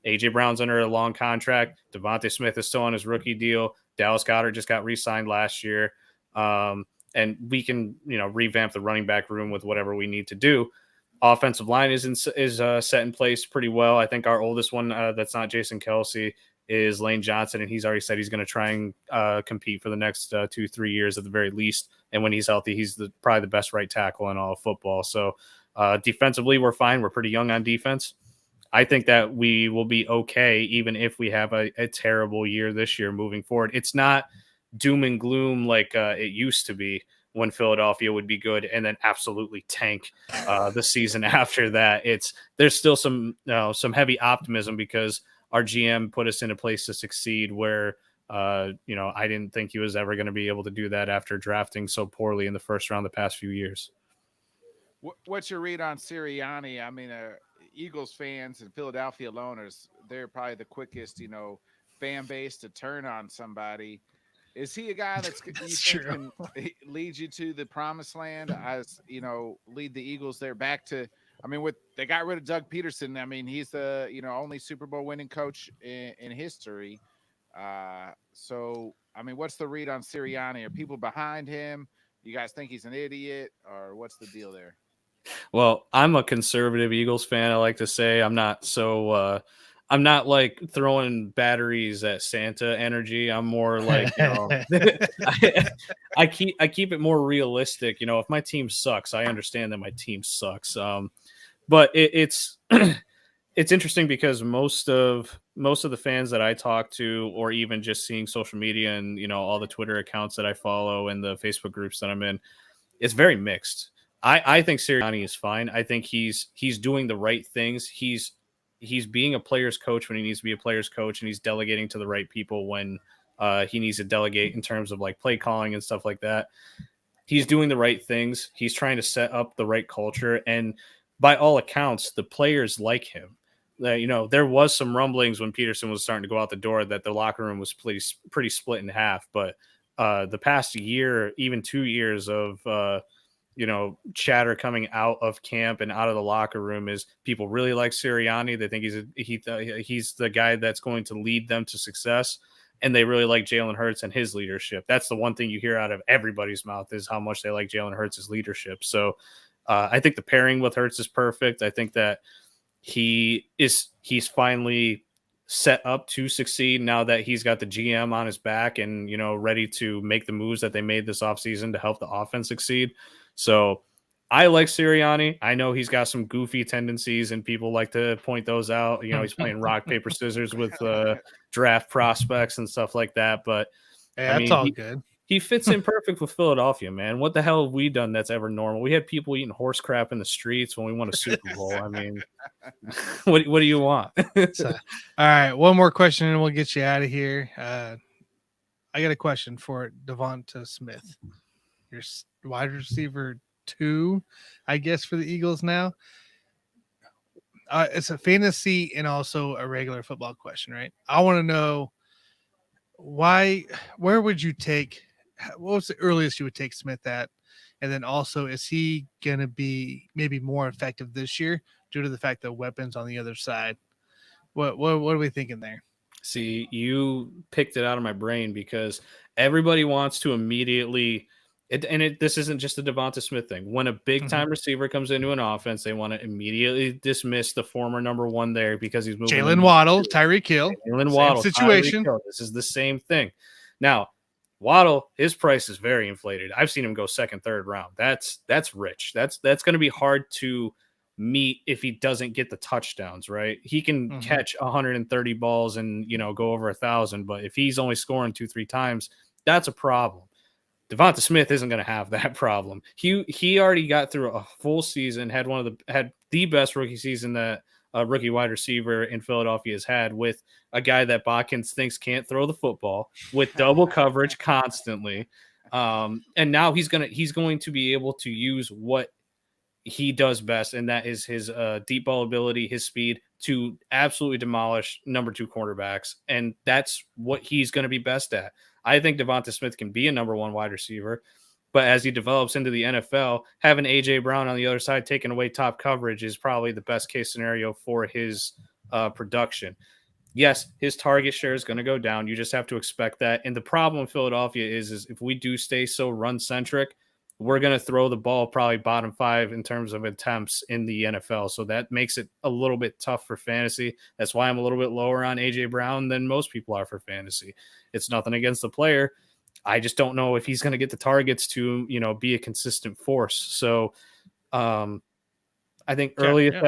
Speaker 4: AJ Brown's under a long contract. Devontae Smith is still on his rookie deal. Dallas Goedert just got re-signed last year. And we can, revamp the running back room with whatever we need to do. Offensive line is set in place pretty well. I think our oldest one that's not Jason Kelsey is Lane Johnson, and he's already said he's going to try and compete for the next 2-3 years at the very least. And when he's healthy, he's probably the best right tackle in all of football. So defensively, we're fine. We're pretty young on defense. I think that we will be okay, even if we have a terrible year this year moving forward. It's not doom and gloom like it used to be when Philadelphia would be good and then absolutely tank the season after that. There's still some heavy optimism because our GM put us in a place to succeed where I didn't think he was ever going to be able to do that after drafting so poorly in the first round the past few years.
Speaker 3: What's your read on Sirianni? I mean, Eagles fans and Philadelphia loners, they're probably the quickest, fan base to turn on somebody. Is he a guy that's can lead you to the promised land? As lead the Eagles there back to. I mean, they got rid of Doug Peterson. I mean, he's the only Super Bowl winning coach in history. So I mean, what's the read on Sirianni? Are people behind him? You guys think he's an idiot, or what's the deal there?
Speaker 4: Well, I'm a conservative Eagles fan. I like to say I'm not I'm not like throwing batteries at Santa energy. I'm more like, I keep it more realistic. If my team sucks, I understand that my team sucks. But it's it's interesting because most of the fans that I talk to, or even just seeing social media and all the Twitter accounts that I follow and the Facebook groups that I'm in, it's very mixed. I think Sirianni is fine. I think he's doing the right things. He's being a player's coach when he needs to be a player's coach, and he's delegating to the right people when he needs to delegate in terms of like play calling and stuff like that. He's doing the right things. He's trying to set up the right culture. And by all accounts, the players like him. There was some rumblings when Peterson was starting to go out the door that the locker room was pretty split in half. But the past year, even 2 years of chatter coming out of camp and out of the locker room is people really like Sirianni. They think he's the guy that's going to lead them to success. And they really like Jalen Hurts and his leadership. That's the one thing you hear out of everybody's mouth is how much they like Jalen Hurts' leadership. So I think the pairing with Hurts is perfect. I think that he's finally set up to succeed now that he's got the GM on his back and, ready to make the moves that they made this offseason to help the offense succeed. So I like Sirianni. I know he's got some goofy tendencies and people like to point those out. He's playing rock, paper, scissors with draft prospects and stuff like that. But
Speaker 2: Yeah, that's all good.
Speaker 4: He fits in perfect with Philadelphia, man. What the hell have we done that's ever normal? We had people eating horse crap in the streets when we won a Super Bowl. I mean, what do you want?
Speaker 2: So, all right, one more question and we'll get you out of here. I got a question for Devonta Smith. Your wide receiver 2, I guess, for the Eagles now. It's a fantasy and also a regular football question, right? I want to know where would you take, what was the earliest you would take Smith at? And then also, is he going to be maybe more effective this year due to the fact that weapons on the other side? What are we thinking there?
Speaker 4: See, you picked it out of my brain because everybody wants to immediately this isn't just a Devonta Smith thing. When a big-time receiver comes into an offense, they want to immediately dismiss the former number 1 there because he's moving.
Speaker 2: Jalen Waddle, Tyreek Hill.
Speaker 4: Jalen Waddle
Speaker 2: situation.
Speaker 4: This is the same thing. Now, Waddle, his price is very inflated. I've seen him go second, third round. That's rich. That's going to be hard to meet if he doesn't get the touchdowns, right? He can catch 130 balls and, go over 1,000, but if he's only scoring 2-3 times, that's a problem. Devonta Smith isn't going to have that problem. He already got through a full season, had the best rookie season that a rookie wide receiver in Philadelphia has had, with a guy that Bodkins thinks can't throw the football, with double coverage constantly. And now he's going to be able to use what he does best, and that is his deep ball ability, his speed, to absolutely demolish number 2 quarterbacks. And that's what he's going to be best at. I think Devonta Smith can be a number 1 wide receiver, but as he develops into the NFL, having A.J. Brown on the other side taking away top coverage is probably the best case scenario for his production. Yes, his target share is going to go down. You just have to expect that. And the problem in Philadelphia is if we do stay so run-centric, we're going to throw the ball probably bottom 5 in terms of attempts in the NFL. So that makes it a little bit tough for fantasy. That's why I'm a little bit lower on A.J. Brown than most people are for fantasy. It's nothing against the player. I just don't know if he's going to get the targets to, be a consistent force. So I think earliest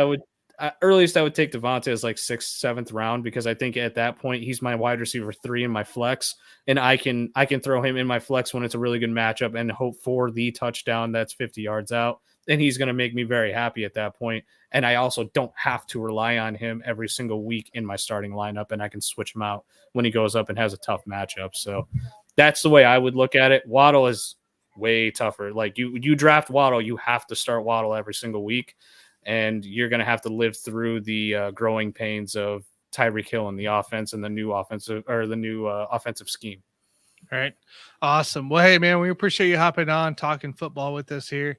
Speaker 4: I would take Devonta as like 6th, 7th round, because I think at that point he's my wide receiver 3 in my flex, and I can throw him in my flex when it's a really good matchup and hope for the touchdown that's 50 yards out, and he's going to make me very happy at that point. And I also don't have to rely on him every single week in my starting lineup, and I can switch him out when he goes up and has a tough matchup. So that's the way I would look at it. Waddle is way tougher. Like you draft Waddle, you have to start Waddle every single week, and you're going to have to live through the growing pains of Tyreek Hill in the offense and the new offensive scheme.
Speaker 2: All right. Awesome. Well, hey, man, we appreciate you hopping on, talking football with us here.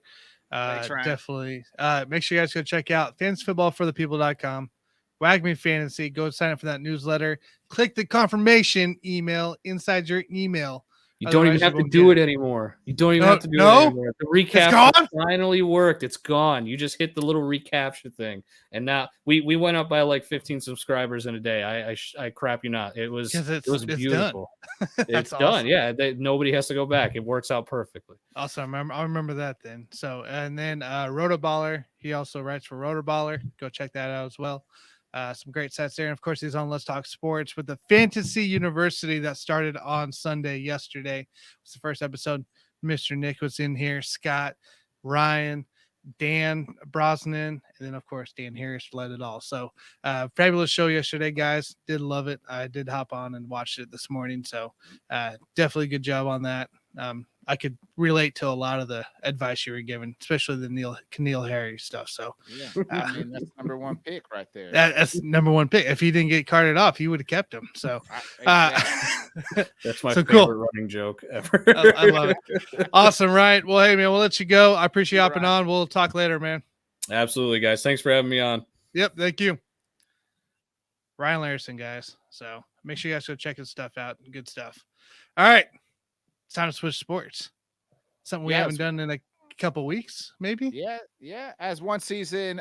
Speaker 3: Thanks, Ryan.
Speaker 2: Definitely. Make sure you guys go check out fantasyfootballforthepeople.com. Wag Me Fantasy. Go sign up for that newsletter. Click the confirmation email inside your email.
Speaker 4: You don't even have to do it anymore. You don't even have to do it anymore. The recap finally worked. It's gone. You just hit the little recapture thing. And now we went up by like 15 subscribers in a day. I crap you not. It was beautiful. It's done. Yeah. Nobody has to go back. It works out perfectly.
Speaker 2: Awesome. I remember that then. So, and then Rotoballer, he also writes for Rotoballer. Go check that out as well. Some great sets there. And of course, he's on Let's Talk Sports with the Fantasy University that started on Sunday yesterday. It was the first episode. Mr. Nick was in here, Scott, Ryan, Dan Brosnan, and then of course Dan Harris led it all. So fabulous show yesterday, guys. Did love it. I did hop on and watched it this morning. So definitely good job on that. I could relate to a lot of the advice you were given, especially the N'Keal Harry stuff. So
Speaker 3: yeah, I mean, that's number 1 pick right there.
Speaker 2: That's number 1 pick. If he didn't get carted off, he would have kept him. So
Speaker 4: that's my favorite running joke ever.
Speaker 2: I love it. Awesome, right? Well, hey man, we'll let you go. I appreciate you hopping on. We'll talk later, man.
Speaker 4: Absolutely, guys. Thanks for having me on.
Speaker 2: Yep, thank you. Ryan Larrison, guys. So make sure you guys go check his stuff out. Good stuff. All right. It's time to switch sports. Something we haven't done in a couple weeks, maybe.
Speaker 3: Yeah. As one season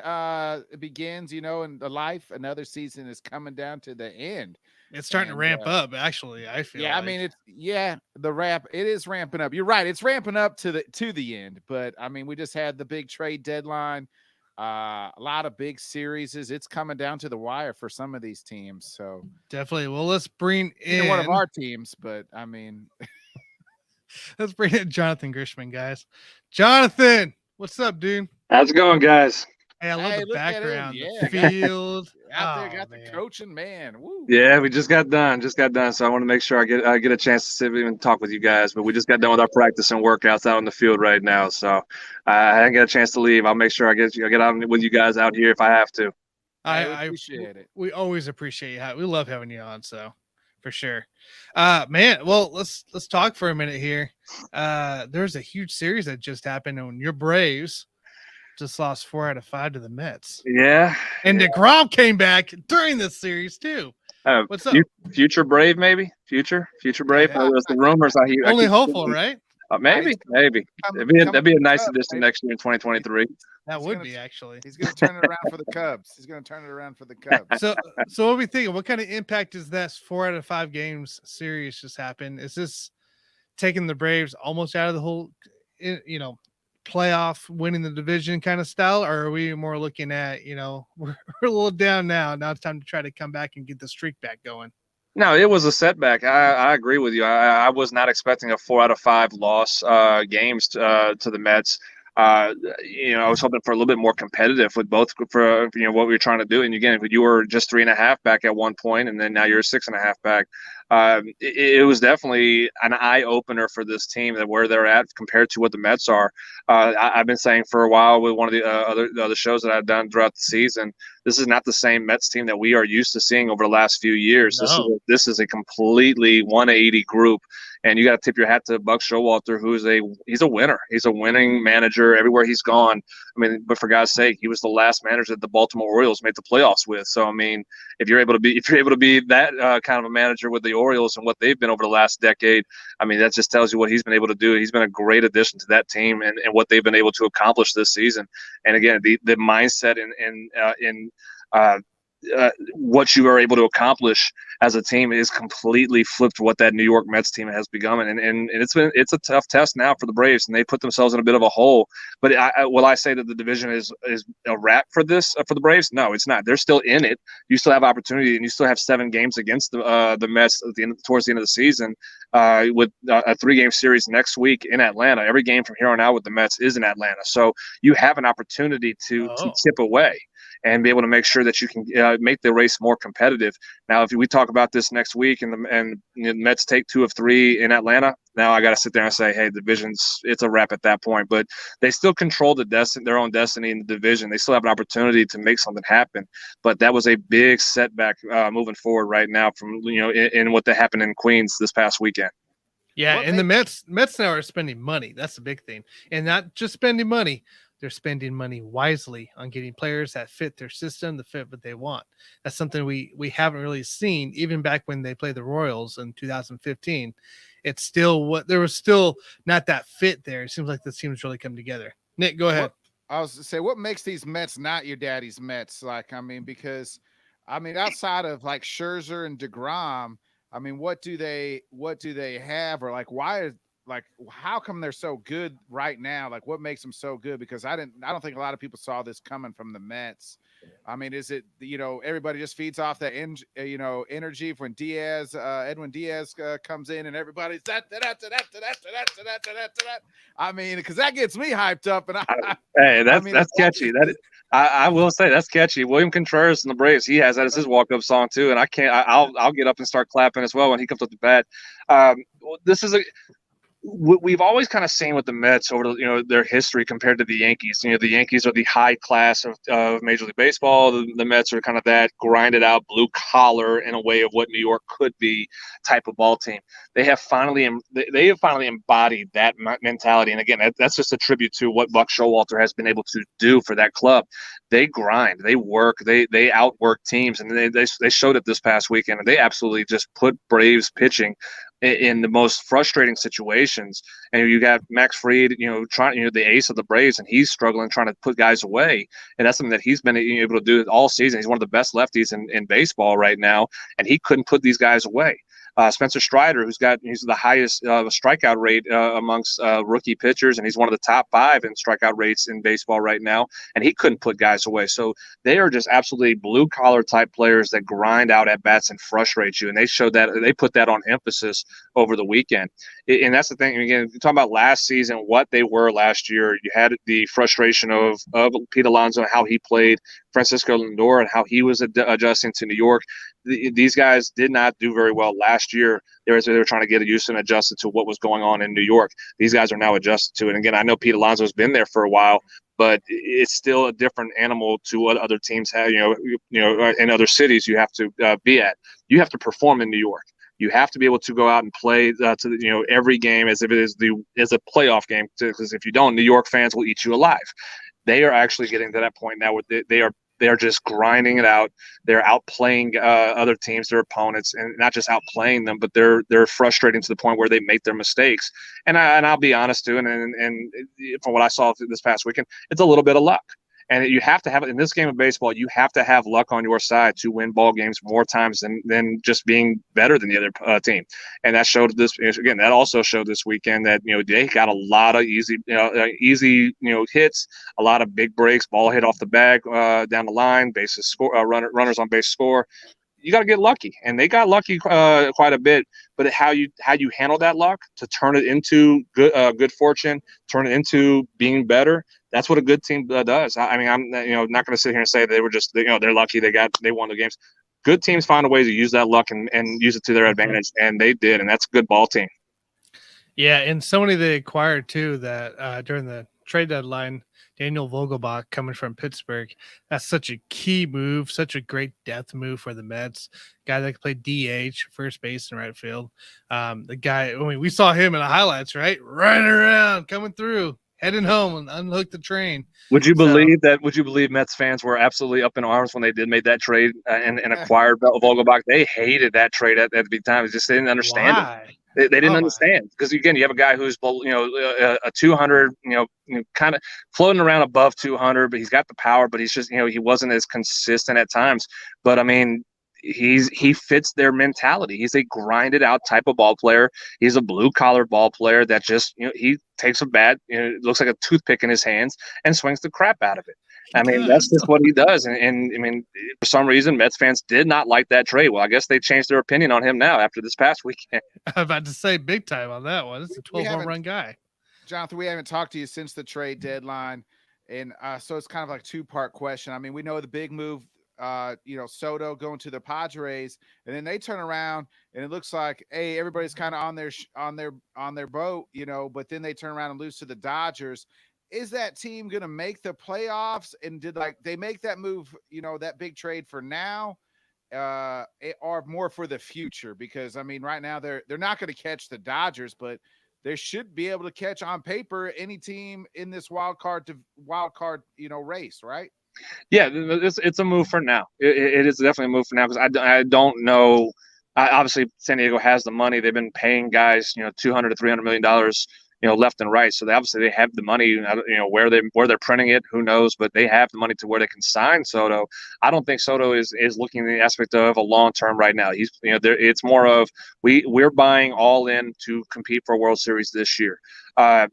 Speaker 3: begins, and the life, another season is coming down to the end.
Speaker 2: It's starting to ramp up. Actually, I feel.
Speaker 3: Yeah,
Speaker 2: like.
Speaker 3: I mean, it is ramping up. You're right. It's ramping up to the end. But I mean, we just had the big trade deadline. A lot of big series. It's coming down to the wire for some of these teams. So
Speaker 2: definitely. Well, let's bring in
Speaker 3: one of our teams. But I mean,
Speaker 2: let's bring in Jonathan Grishman, guys. Jonathan, what's up, dude?
Speaker 5: How's it going, guys?
Speaker 2: Hey, I love the background,
Speaker 3: yeah,
Speaker 2: the field.
Speaker 3: Out there, got the coaching, man. Woo.
Speaker 5: Yeah, we just got done. So I want to make sure I get a chance to sit and talk with you guys. But we just got done with our practice and workouts out on the field right now. So I didn't get a chance to leave. I'll make sure I get out with you guys out here if I have to.
Speaker 3: I appreciate it.
Speaker 2: We always appreciate you. We love having you on. So for sure, man. Well, let's talk for a minute here. There's a huge series that just happened, and your Braves just lost 4 out of 5 to the Mets.
Speaker 5: Yeah.
Speaker 2: And DeGrom came back during this series too. What's up?
Speaker 5: Future Brave, maybe? Future Brave?
Speaker 2: Yeah.
Speaker 5: There's the rumors I hear.
Speaker 2: Only hopeful, right?
Speaker 5: Maybe. That'd be a nice addition next year in 2023.
Speaker 2: That would be, actually.
Speaker 3: He's going to turn it around for the Cubs.
Speaker 2: So what are we thinking? What kind of impact is this 4 out of 5 games series just happened? Is this taking the Braves almost out of the whole, playoff winning the division kind of style, or are we more looking at, we're a little down now it's time to try to come back and get the streak back going?
Speaker 5: No, it was a setback. I agree with you. I was not expecting a 4 out of 5 loss games to the Mets. I was hoping for a little bit more competitive with both for what we were trying to do. And again, you were just 3.5 back at one point, and then now you're 6.5 back. It was definitely an eye opener for this team that where they're at compared to what the Mets are. I've been saying for a while with one of the other shows that I've done throughout the season, this is not the same Mets team that we are used to seeing over the last few years.
Speaker 2: No.
Speaker 5: This is a completely 180 group. And you got to tip your hat to Buck Showalter, he's a winner. He's a winning manager everywhere he's gone. I mean, but for God's sake, he was the last manager that the Baltimore Orioles made the playoffs with. So I mean, if you're able to be that kind of a manager with the Orioles and what they've been over the last decade, I mean, that just tells you what he's been able to do. He's been a great addition to that team and what they've been able to accomplish this season. And again, the mindset in what you are able to accomplish as a team is completely flipped what that New York Mets team has become, and it's a tough test now for the Braves, and they put themselves in a bit of a hole. But will I say that the division is a wrap for the Braves? No, it's not. They're still in it. You still have opportunity, and you still have 7 games against the Mets towards the end of the season, with a 3-game series next week in Atlanta. Every game from here on out with the Mets is in Atlanta, so you have an opportunity to chip away and be able to make sure that you can make the race more competitive. Now, if we talk about this next week and the Mets take 2 of 3 in Atlanta, now I got to sit there and say, hey, it's a wrap at that point. But they still control their own destiny in the division. They still have an opportunity to make something happen. But that was a big setback moving forward right now from in what happened in Queens this past weekend.
Speaker 2: Yeah, and the Mets now are spending money. That's the big thing, and not just spending money. They're spending money wisely on getting players that fit their system, the fit what they want. That's something we haven't really seen even back when they played the Royals in 2015. It's still there was still not that fit there. It seems like this team's really come together. Nick, go ahead.
Speaker 3: I was to say, what makes these Mets not your daddy's Mets? Because outside of like Scherzer and DeGrom, what do they have, or why? How come they're so good right now? What makes them so good? Because I don't think a lot of people saw this coming from the Mets. Is it, everybody just feeds off that, energy when Edwin Diaz comes in and everybody's that. Because that gets me hyped up. And
Speaker 5: that's catchy. I will say that's catchy. William Contreras and the Braves, he has that as his walk-up song too. And I'll get up and start clapping as well when he comes up to bat. We've always kind of seen with the Mets over their history compared to the Yankees. The Yankees are the high class of Major League Baseball. The Mets are kind of that grinded out blue collar in a way of what New York could be type of ball team. They have finally embodied that mentality. And again, that's just a tribute to what Buck Showalter has been able to do for that club. They grind, they work, they outwork teams, and they showed it this past weekend. And they absolutely just put Braves pitching in the most frustrating situations. And you got Max Fried, trying, the ace of the Braves, and he's struggling trying to put guys away. And that's something that he's been able to do all season. He's one of the best lefties in baseball right now, and he couldn't put these guys away. Spencer Strider, he's the highest strikeout rate amongst rookie pitchers, and he's one of the top 5 in strikeout rates in baseball right now, and he couldn't put guys away. So they are just absolutely blue-collar type players that grind out at-bats and frustrate you, and they put that on emphasis over the weekend. And that's the thing. Again, you're talking about last season, what they were last year. You had the frustration of Pete Alonso and how he played, Francisco Lindor and how he was adjusting to New York. These guys did not do very well last year. They were trying to get used and adjusted to what was going on in New York. These guys are now adjusted to it. And again, I know Pete Alonso has been there for a while, but it's still a different animal to what other teams have. In other cities you have to be at. You have to perform in New York. You have to be able to go out and play every game as if it is a playoff game. Because if you don't, New York fans will eat you alive. They are actually getting to that point now where they are just grinding it out. They're outplaying other teams, their opponents, and not just outplaying them, but they're frustrating to the point where they make their mistakes. And I'll be honest too, and from what I saw this past weekend, it's a little bit of luck. And you have to have, in this game of baseball, you have to have luck on your side to win ball games more times than just being better than the other team. And that showed this again. That also showed this weekend that they got a lot of easy hits, a lot of big breaks, ball hit off the bag down the line, bases score, runners on base score. You got to get lucky, and they got lucky quite a bit. But how you handle that luck to turn it into good fortune, turn it into being better. That's what a good team does. I mean, I'm not going to sit here and say they were just they're lucky they won the games. Good teams find a way to use that luck and use it to their advantage, and they did, and that's a good ball team.
Speaker 2: Yeah, and somebody they acquired too that during the trade deadline, Daniel Vogelbach coming from Pittsburgh. That's such a key move, such a great depth move for the Mets. Guy that can play DH, first base, and right field. The guy, we saw him in the highlights, right? Running around, coming through, heading home and unhook the train.
Speaker 5: Would you believe Mets fans were absolutely up in arms when they made that trade and acquired Vogelbach? They hated that trade at the time. It's just they didn't understand it. They didn't understand because again, you have a guy who's a 200, kind of floating around above 200, but he's got the power, but he's just he wasn't as consistent at times. But I mean, he fits their mentality. He's a grinded out type of ball player. He's a blue collar ball player that just he takes a bat, it looks like a toothpick in his hands and swings the crap out of it. That's just what he does. And I mean, for some reason, Mets fans did not like that trade. Well, I guess they changed their opinion on him now after this past weekend.
Speaker 2: I'm about to say big time on that one. It's a 12 home run guy.
Speaker 3: Jonathan, we haven't talked to you since the trade deadline. And so it's kind of like a 2-part question. I mean, we know the big move, Soto going to the Padres, and then they turn around and it looks like, hey, everybody's kind of on their boat, but then they turn around and lose to the Dodgers. Is that team going to make the playoffs? And did they make that move, that big trade for now, or more for the future? Because I mean, right now they're not going to catch the Dodgers, but they should be able to catch on paper any team in this wild card race, right?
Speaker 5: Yeah, it's a move for now. It is definitely a move for now because I don't know. Obviously, San Diego has the money. They've been paying guys, $200 to $300 million, left and right. So they have the money. Where they're printing it, who knows? But they have the money to where they can sign Soto. I don't think Soto is looking at the aspect of a long term right now. He's it's more of we're buying all in to compete for a World Series this year. I'm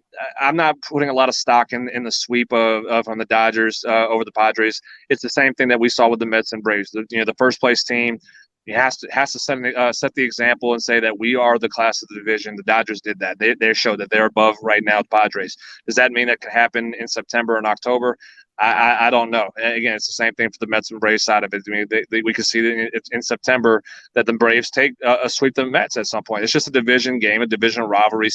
Speaker 5: not putting a lot of stock in the sweep of from the Dodgers over the Padres. It's the same thing that we saw with the Mets and Braves. The first place team. He has to set the example and say that we are the class of the division. The Dodgers did that. They showed that they're above right now the Padres. Does that mean that could happen in September and October? I don't know. And again, it's the same thing for the Mets and Braves side of it. I mean, we can see that in September that the Braves take a sweep the Mets at some point. It's just a division game, a division rivalry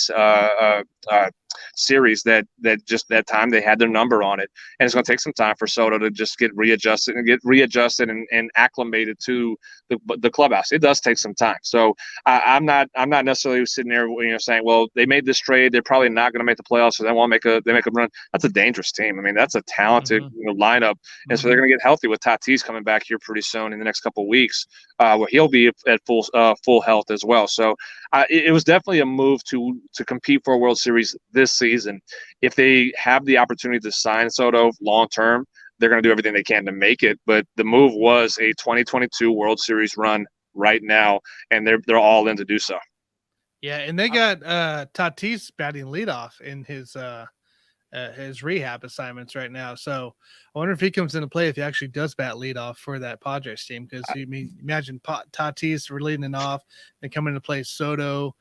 Speaker 5: series that just that time they had their number on it, and it's going to take some time for Soto to just get readjusted and acclimated to the clubhouse. It does take some time. So I'm not necessarily sitting there saying, well, they made this trade, they're probably not going to make the playoffs, so they won't make a run. That's a dangerous team. I mean, that's a talented lineup, and so they're going to get healthy with Tatis coming back here pretty soon in the next couple of weeks, where he'll be at full health as well. So it was definitely a move to compete for a World Series this season. If they have the opportunity to sign Soto long term, they're going to do everything they can to make it. But the move was a 2022 World Series run right now, and they're all in to do so.
Speaker 2: Yeah, and they got Tatis batting leadoff in his rehab assignments right now. So I wonder if he comes into play if he actually does bat leadoff for that Padres team. Because imagine Tatis leading it off and coming into play Soto.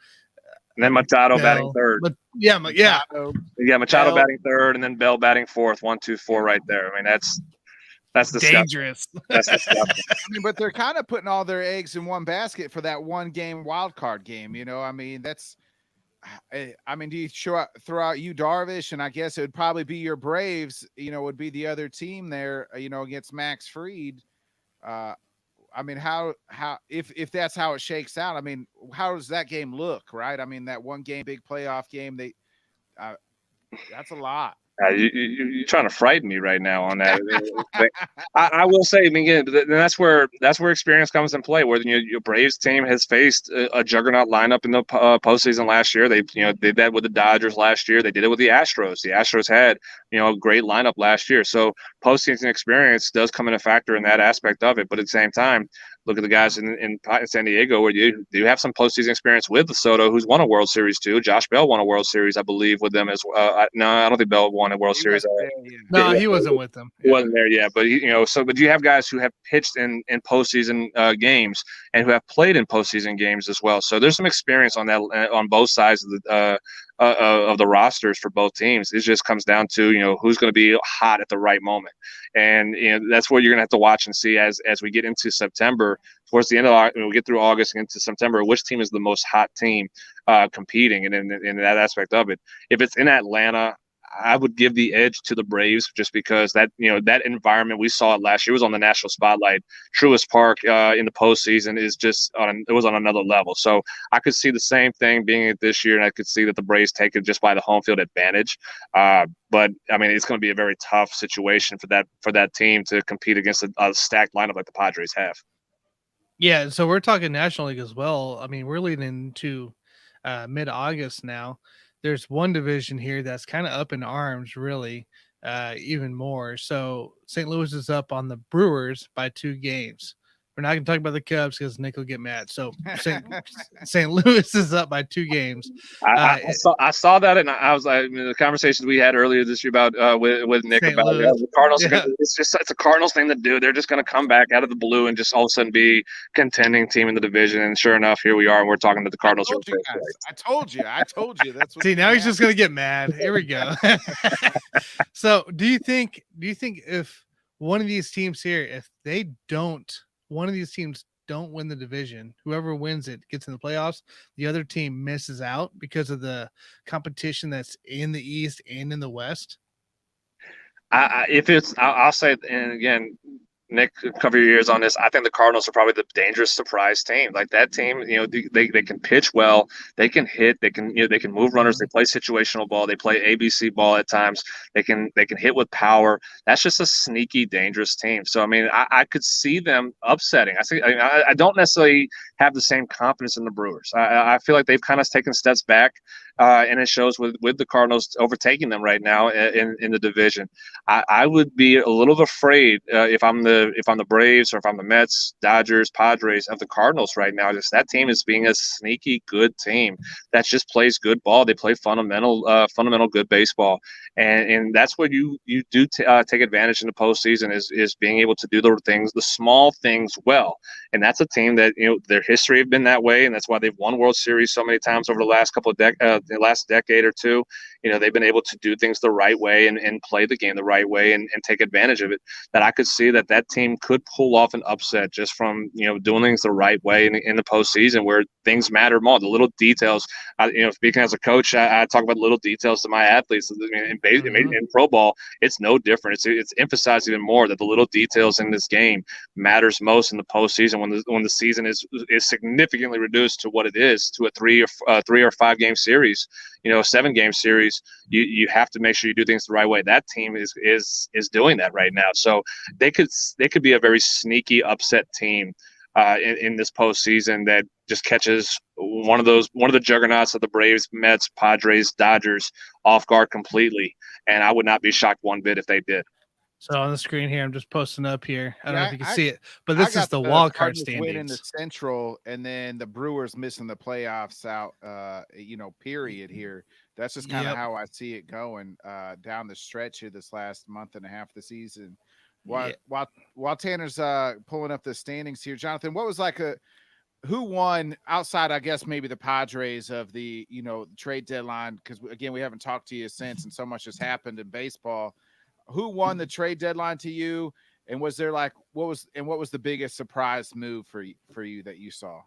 Speaker 5: And then Machado batting third.
Speaker 2: Machado.
Speaker 5: Yeah, Machado Bell batting third, and then Bell batting fourth. 1, 2, 4 right there. I mean, that's
Speaker 2: dangerous.
Speaker 5: That's disgusting.
Speaker 3: I mean, but they're kind of putting all their eggs in one basket for that one game wild card game. I mean, do you throw out you Darvish, and I guess it would probably be your Braves, would be the other team there, against Max Fried. I mean, how if that's how it shakes out, I mean, how does that game look, right? I mean, that one game, big playoff game, that's a lot.
Speaker 5: You're trying to frighten me right now on that. I will say, I mean, again, that's where experience comes in play. Where your Braves team has faced a juggernaut lineup in the postseason last year. They did that with the Dodgers last year. They did it with the Astros. The Astros had a great lineup last year. So postseason experience does come in a factor in that aspect of it. But at the same time, look at the guys in San Diego where you have some postseason experience with the Soto, who's won a World Series too. Josh Bell won a World Series, I believe, with them as well. No, I don't think Bell won a World Series.
Speaker 2: No, he wasn't with them.
Speaker 5: He wasn't there yet, but but you have guys who have pitched in postseason games and who have played in postseason games as well. So there's some experience on that on both sides of the rosters for both teams. It just comes down to who's going to be hot at the right moment, and that's what you're going to have to watch and see as we get into September. Towards the end of we get through August and into September, which team is the most hot team competing, and in that aspect of it, if it's in Atlanta, I would give the edge to the Braves just because that environment we saw it last year was on the national spotlight. Truist Park in the postseason is just it was on another level. So I could see the same thing being it this year, and I could see that the Braves take it just by the home field advantage. But I mean, it's going to be a very tough situation for that team to compete against a stacked lineup like the Padres have.
Speaker 2: Yeah, so we're talking National League as well. I mean, we're leading into mid-August now. There's one division here that's kind of up in arms, really, even more. So St. Louis is up on the Brewers by 2 games. We're not going to talk about the Cubs because Nick will get mad. So St. Louis is up by 2 games.
Speaker 5: I saw that, and I was like, the conversations we had earlier this year about with Nick
Speaker 2: St.
Speaker 5: about the Cardinals. Yeah. It's a Cardinals thing to do. They're just going to come back out of the blue and just all of a sudden be contending team in the division. And sure enough, here we are, and we're talking to the Cardinals.
Speaker 3: I told you. That's what.
Speaker 2: See, now he's just going to get mad. Here we go. So, do you think if one of these teams here, if one of these teams don't win the division, whoever wins it gets in the playoffs, the other team misses out because of the competition that's in the East and in the West?
Speaker 5: I'll say, and again, Nick, cover your ears on this. I think the Cardinals are probably the dangerous surprise team. Like that team, they can pitch well, they can hit, they can move runners, they play situational ball, they play ABC ball at times. They can hit with power. That's just a sneaky, dangerous team. So I mean, I could see them upsetting. I don't necessarily have the same confidence in the Brewers. I feel like they've kind of taken steps back, and it shows with the Cardinals overtaking them right now in the division. I would be a little afraid if I'm the Braves or if I'm the Mets, Dodgers, Padres of the Cardinals right now. Just that team is being a sneaky good team that just plays good ball. They play fundamental good baseball, and that's what you do take advantage in the postseason is being able to do the small things well. And that's a team that, their history have been that way, and that's why they've won World Series so many times over the last couple of the last decade or two. They've been able to do things the right way and play the game the right way and take advantage of it. That I could see that team could pull off an upset just from doing things the right way in the postseason, where things matter more. The little details. Speaking as a coach, I talk about little details to my athletes. In pro ball, it's no different. It's emphasized even more that the little details in this game matters most in the postseason when the season is significantly reduced to what it is, to a 3 or 5 game series. A 7-game series, you have to make sure you do things the right way. That team is doing that right now. So they could be a very sneaky upset team in this postseason that just catches one of the juggernauts of the Braves, Mets, Padres, Dodgers off guard completely. And I would not be shocked one bit if they did.
Speaker 2: So on the screen here, I'm just posting up here. I don't know if you can see it, but this is the wild card
Speaker 3: Cardinals
Speaker 2: standings.
Speaker 3: win in the Central, and then the Brewers missing the playoffs out. Period here. That's just kind of how I see it going down the stretch here this last month and a half of the season. While Tanner's pulling up the standings here, Jonathan, what was who won outside, I guess, maybe the Padres of the trade deadline? Because again, we haven't talked to you since, and so much has happened in baseball. Who won the trade deadline to you? And was there what was the biggest surprise move for you that you saw?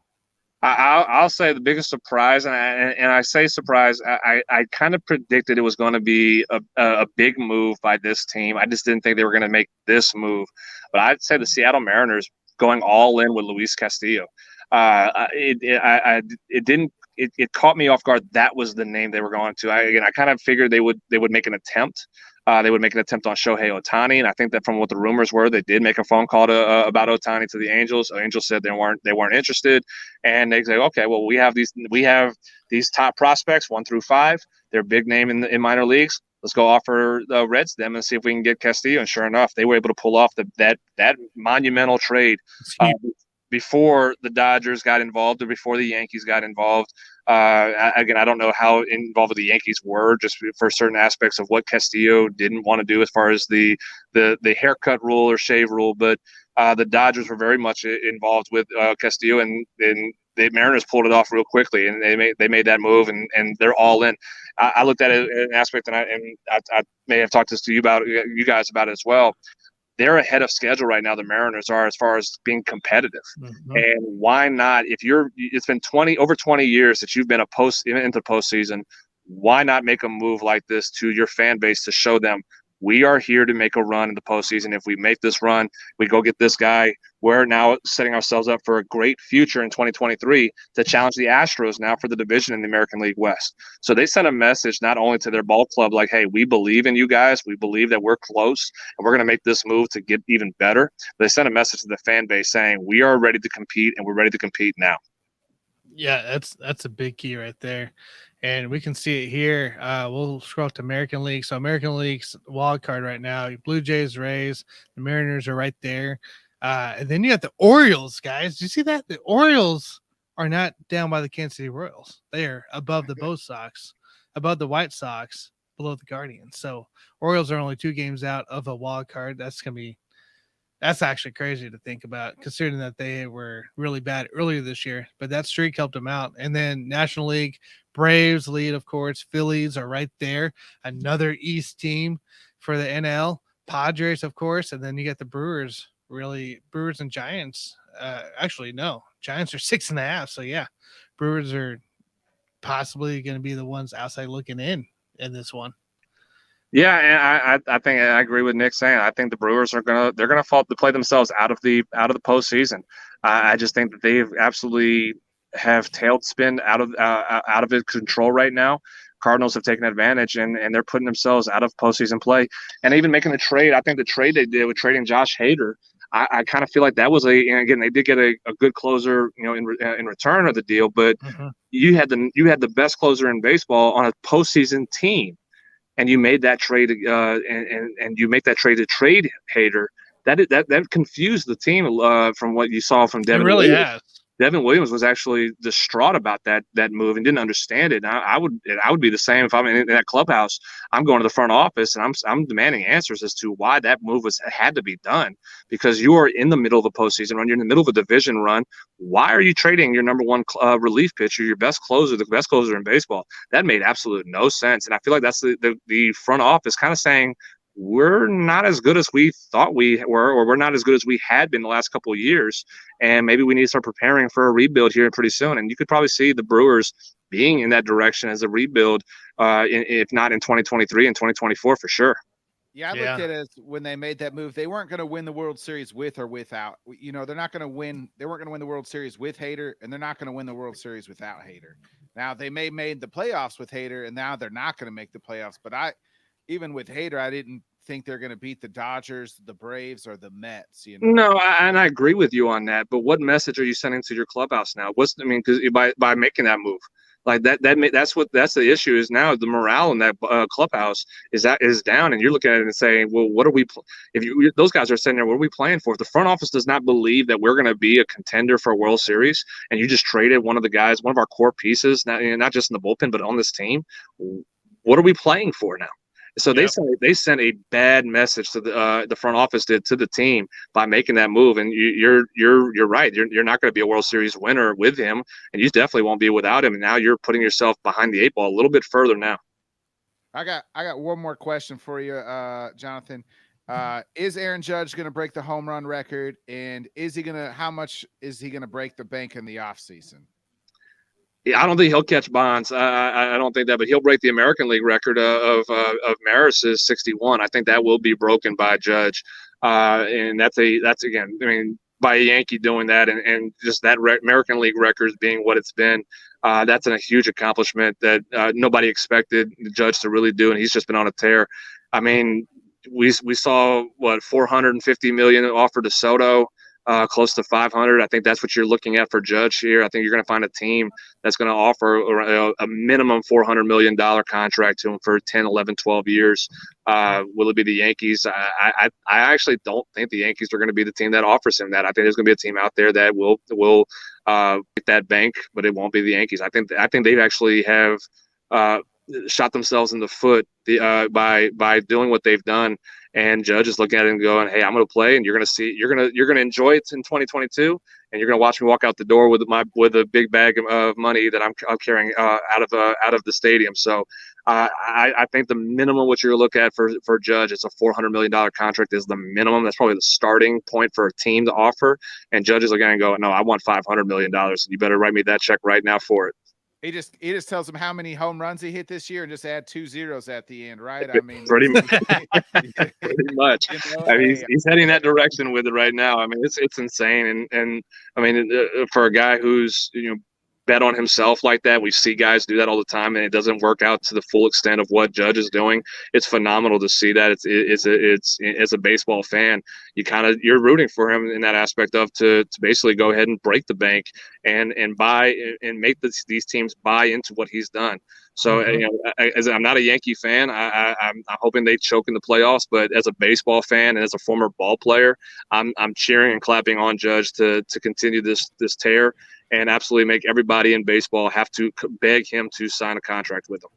Speaker 5: I'll say the biggest surprise, and I say surprise, I kind of predicted it was going to be a big move by this team. I just didn't think they were going to make this move. But I'd say the Seattle Mariners going all in with Luis Castillo. It caught me off guard. That was the name they were going to. I kind of figured they would make an attempt. They would make an attempt on Shohei Ohtani, and I think that from what the rumors were, they did make a phone call about Ohtani to the Angels. The Angels said they weren't interested, and they say, okay, well, we have these top prospects 1 through 5. They're big name in minor leagues. Let's go offer the Reds them and see if we can get Castillo. And sure enough, they were able to pull off that monumental trade before the Dodgers got involved or before the Yankees got involved. Again, I don't know how involved the Yankees were just for certain aspects of what Castillo didn't want to do as far as the haircut rule or shave rule, but the Dodgers were very much involved with Castillo, and the Mariners pulled it off real quickly, and they made that move, and they're all in. I looked at it in an aspect, and I may have talked to you guys about it as well. They're ahead of schedule right now. The Mariners are, as far as being competitive. Mm-hmm. And why not? It's been over 20 years that you've been into postseason. Why not make a move like this to your fan base to show them we are here to make a run in the postseason? If we make this run, we go get this guy. We're now setting ourselves up for a great future in 2023 to challenge the Astros now for the division in the American League West. So they sent a message not only to their ball club like, hey, we believe in you guys. We believe that we're close and we're going to make this move to get even better. But they sent a message to the fan base saying we are ready to compete, and we're ready to compete now.
Speaker 2: Yeah, that's a big key right there. And we can see it here. We'll scroll up to American League. So American League's wild card right now, Blue Jays, Rays, the Mariners are right there. And then you got the Orioles, guys. Do you see that? The Orioles are not down by the Kansas City Royals. They are above the above the White Sox, below the Guardians. So Orioles are only 2 games out of a wild card. That's actually crazy to think about, considering that they were really bad earlier this year, but that streak helped them out. And then National League, Braves lead, of course. Phillies are right there. Another East team for the NL. Padres, of course. And then you got the Brewers, Brewers and Giants. Actually, no. Giants are 6.5. So, yeah, Brewers are possibly going to be the ones outside looking in this one.
Speaker 5: Yeah, and I think I agree with Nick saying. I think the Brewers are gonna play themselves out of the postseason. I just think that they absolutely have tailspin out of its control right now. Cardinals have taken advantage, and they're putting themselves out of postseason play, and even making a trade. I think the trade they did with trading Josh Hader, I kind of feel like that was and again, they did get a good closer, in return of the deal, but you had the best closer in baseball on a postseason team. And you made that trade, and you make that trade to trade Hader. That confused the team from what you saw from Devin.
Speaker 2: It really has.
Speaker 5: Devin Williams was actually distraught about that move and didn't understand it. And I would be the same if I'm in that clubhouse. I'm going to the front office and I'm demanding answers as to why that move had to be done, because you are in the middle of a postseason run. You're in the middle of a division run. Why are you trading your number one relief pitcher, your best closer, the best closer in baseball? That made absolute no sense. And I feel like that's the front office kind of saying, we're not as good as we thought we were, or we're not as good as we had been the last couple of years. And maybe we need to start preparing for a rebuild here pretty soon. And you could probably see the Brewers being in that direction as a rebuild, if not in 2023 and 2024 for sure.
Speaker 3: Yeah, I looked at it as when they made that move, they weren't going to win the World Series with or without. You know, they're not going to win. They weren't going to win the World Series with Hader, and they're not going to win the World Series without Hader. Now, they may made the playoffs with Hader, and now they're not going to make the playoffs. But even with Hader, I didn't think they're going to beat the Dodgers, the Braves, or the Mets. You know?
Speaker 5: No, and I agree with you on that. But what message are you sending to your clubhouse now? Because by making that move, like that's the issue is now the morale in that clubhouse is down, and you're looking at it and saying, well, what are we? Those guys are sitting there, what are we playing for? If the front office does not believe that we're going to be a contender for a World Series, and you just traded one of our core pieces, not just in the bullpen but on this team, what are we playing for now? So they sent a bad message to the front office to the team by making that move. And you're right. You're not going to be a World Series winner with him, and you definitely won't be without him. And now you're putting yourself behind the eight ball a little bit further now.
Speaker 3: I got one more question for you, Jonathan. Is Aaron Judge going to break the home run record, and how much is he going to break the bank in the offseason?
Speaker 5: Yeah, I don't think he'll catch Bonds. I don't think that, but he'll break the American League record of Maris's 61. I think that will be broken by Judge, and that's again. I mean, by a Yankee doing that, and just that American League record being what it's been, that's a huge accomplishment that nobody expected Judge to really do, and he's just been on a tear. I mean, we saw what 450 million offered to Soto. Close to 500. I think that's what you're looking at for Judge here. I think you're going to find a team that's going to offer a minimum $400 million contract to him for 10, 11, 12 years. Will it be the Yankees? I actually don't think the Yankees are going to be the team that offers him that. I think there's going to be a team out there that will get that bank, but it won't be the Yankees. I think they actually have shot themselves in the foot by doing what they've done. And Judge is looking at it and going, "Hey, I'm going to play, and you're going to enjoy it in 2022, and you're going to watch me walk out the door with a big bag of money that I'm carrying out of the stadium." So, I think the minimum what you're going to look at for Judge, it's a $400 million contract is the minimum. That's probably the starting point for a team to offer. And Judge is looking and go, "No, I want $500 million. You better write me that check right now for it."
Speaker 3: He just tells them how many home runs he hit this year and just add 2 zeros at the end, right? I mean,
Speaker 5: pretty much. You know, I mean, he's heading that direction with it right now. I mean, it's insane, and I mean, for a guy who's bet on himself like that, we see guys do that all the time, and it doesn't work out to the full extent of what Judge is doing. It's phenomenal to see that. It's as a baseball fan, you're rooting for him in that aspect of to basically go ahead and break the bank and buy and make these teams buy into what he's done. So as I'm not a Yankee fan, I'm hoping they choke in the playoffs. But as a baseball fan and as a former ball player, I'm cheering and clapping on Judge to continue this tear and absolutely make everybody in baseball have to beg him to sign a contract with him.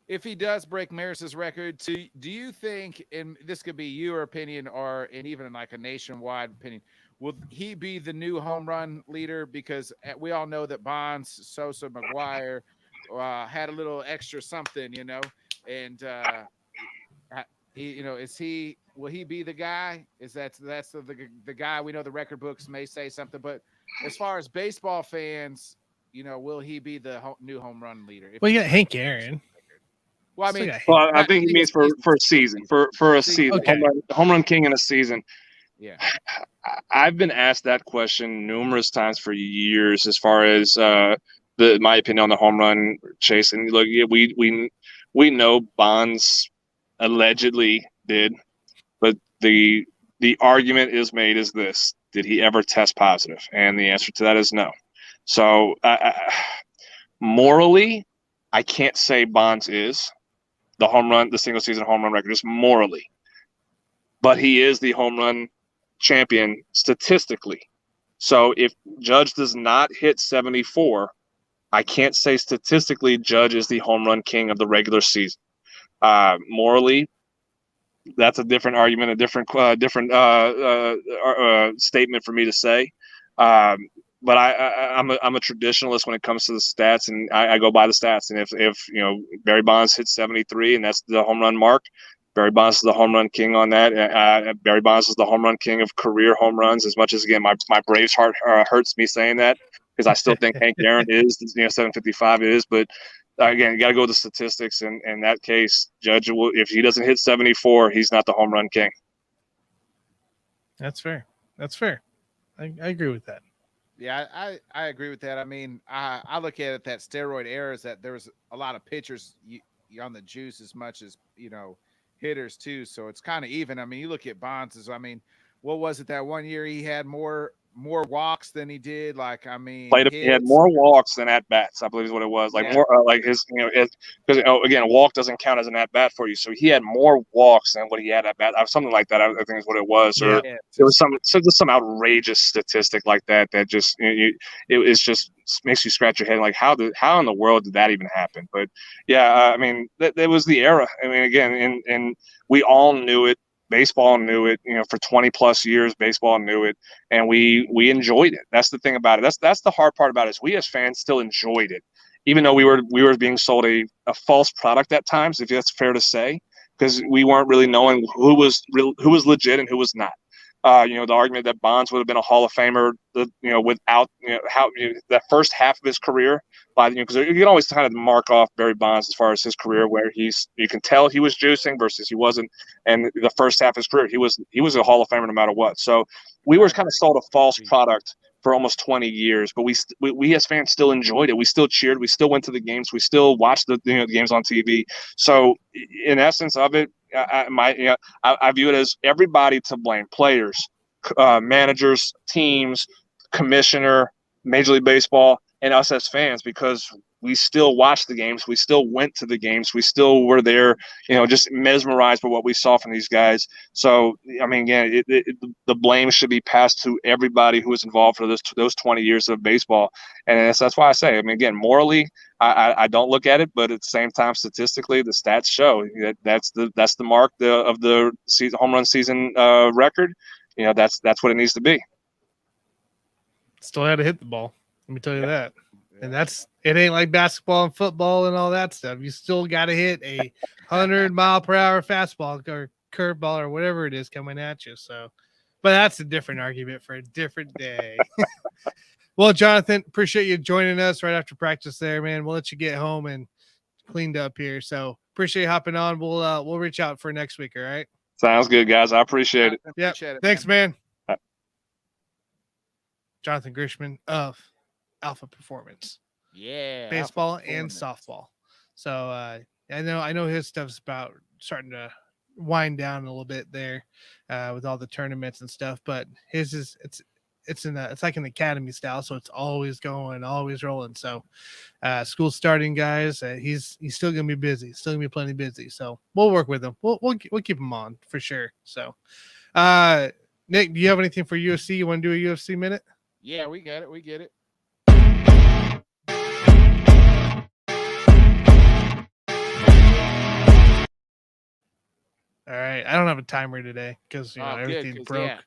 Speaker 3: If he does break Maris's record, do you think, and this could be your opinion and even like a nationwide opinion, will he be the new home run leader? Because we all know that Bonds, Sosa, McGuire had a little extra something, and will he be the guy? That's the guy? We know the record books may say something, but as far as baseball fans, will he be the new home run leader?
Speaker 2: Well, you got Hank Aaron.
Speaker 3: Well, I mean,
Speaker 5: I think he means for a season, for a season,
Speaker 2: okay.
Speaker 5: home run king in a season.
Speaker 3: Yeah,
Speaker 5: I've been asked that question numerous times for years, as far as my opinion on the home run chase. And look, we know Bonds allegedly did, but the argument is made is this: did he ever test positive? And the answer to that is no. So morally, I can't say Bonds is the single season home run record, just morally. But he is the home run champion statistically. So if Judge does not hit 74, I can't say statistically Judge is the home run king of the regular season. Morally, that's a different argument, a different statement for me to say. But I'm a traditionalist when it comes to the stats, and I go by the stats. And if Barry Bonds hits 73, and that's the home run mark, Barry Bonds is the home run king on that. Barry Bonds is the home run king of career home runs. As much as again my Braves heart hurts me saying that, because I still think Hank Aaron is 755 is, but again, you got to go with the statistics. And in that case, Judge will, if he doesn't hit 74, he's not the home run king.
Speaker 2: That's fair. That's fair. I agree with that.
Speaker 3: Yeah, I agree with that. I mean, I look at it that steroid era is that there was a lot of pitchers on the juice as much as, hitters too. So it's kind of even. I mean, you look at Bonds, what was it that one year he had more walks than he did? Like, I mean,
Speaker 5: he had more walks than at bats, I believe is what it was. Like more like his, because again, a walk doesn't count as an at bat for you. So he had more walks than what he had at bat. Something like that, I think is what it was. Or it was some outrageous statistic like that just it just makes you scratch your head like how in the world did that even happen? But yeah, I mean that was the era. I mean, again, and we all knew it. Baseball knew it, for 20 plus years, baseball knew it, and we enjoyed it. That's the thing about it. That's the hard part about it, is we as fans still enjoyed it, even though we were being sold a false product at times, if that's fair to say, because we weren't really knowing who was legit and who was not. The argument that Bonds would have been a Hall of Famer, without that first half of his career, because you can always kind of mark off Barry Bonds as far as his career, where you can tell he was juicing versus he wasn't, and the first half of his career he was a Hall of Famer no matter what. So we were kind of sold a false product for almost 20 years, but we as fans still enjoyed it. We still cheered. We still went to the games. We still watched the games on TV. So in essence of it, I view it as everybody to blame: players, managers, teams, commissioner, Major League Baseball, and us as fans, because we still watched the games. We still went to the games. We still were there, just mesmerized by what we saw from these guys. So, I mean, again, the blame should be passed to everybody who was involved for those 20 years of baseball. And that's why I say, I mean, again, morally, I don't look at it, but at the same time, statistically, the stats show that's the mark of the season, home run season record. That's what it needs to be.
Speaker 2: Still had to hit the ball. Let me tell you that. And it ain't like basketball and football and all that stuff. You still got to hit a 100-mile-per-hour fastball or curveball or whatever it is coming at you. So, but that's a different argument for a different day. Well, Jonathan, appreciate you joining us right after practice there, man. We'll let you get home and cleaned up here. So appreciate you hopping on. We'll reach out for next week. All right.
Speaker 5: Sounds good, guys. I appreciate it.
Speaker 2: Yeah. Thanks, man. Jonathan Grishman of Alpha Performance.
Speaker 3: Yeah.
Speaker 2: Baseball and softball. So I know his stuff's about starting to wind down a little bit there with all the tournaments and stuff, but his is it's like an academy style, so it's always going, always rolling. So school's starting, guys. He's still gonna be busy, still gonna be plenty busy. So we'll work with him. We'll keep him on for sure. So Nick, do you have anything for UFC? You want to do a UFC minute?
Speaker 3: Yeah, we get it.
Speaker 2: All right. I don't have a timer today because everything broke.
Speaker 3: Yeah.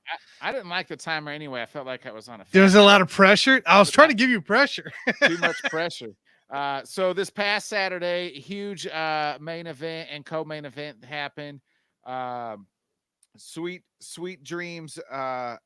Speaker 3: I didn't like the timer anyway. I felt like I was on a.
Speaker 2: There was a lot of pressure. I was trying to give you pressure.
Speaker 3: Too much pressure. So this past Saturday, huge main event and co-main event happened. Sweet Dreams.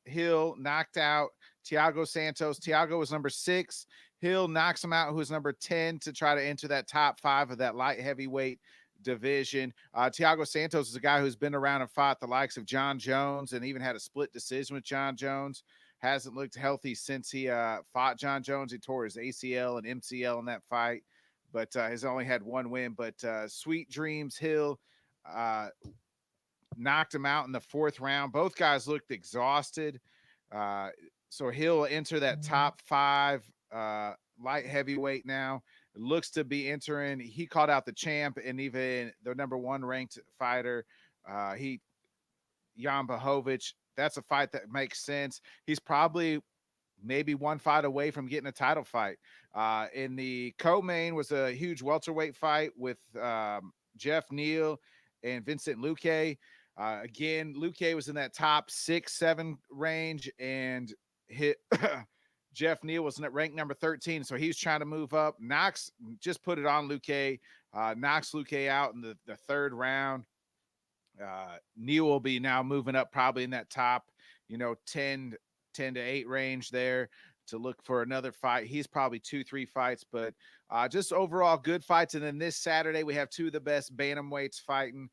Speaker 3: Hill knocked out Thiago Santos. Thiago was number 6. Hill knocks him out, who was number 10, to try to enter that top 5 of that light heavyweight division. Thiago Santos is a guy who's been around and fought the likes of John Jones and even had a split decision with John Jones. Hasn't looked healthy since he fought John Jones. He tore his ACL and MCL in that fight, but has only had one win. But Sweet Dreams Hill knocked him out in the 4th round. Both guys looked exhausted. So Hill enter that top 5 light heavyweight now. It looks to be entering. He called out the champ and even the number 1 ranked fighter, Jan Blachowicz. That's a fight that makes sense. He's probably maybe one fight away from getting a title fight. In the co-main was a huge welterweight fight with Jeff Neal and Vincent Luque. Again, Luque was in that top 6-7 range, and hit Jeff Neal was ranked number 13, so he's trying to move up. Knox just put it on Luque, knocks Luque out in the third round. Neal will be now moving up probably in that top, 10 to 8 range there to look for another fight. He's probably 2-3 fights, but just overall good fights. And then this Saturday, we have two of the best bantamweights fighting.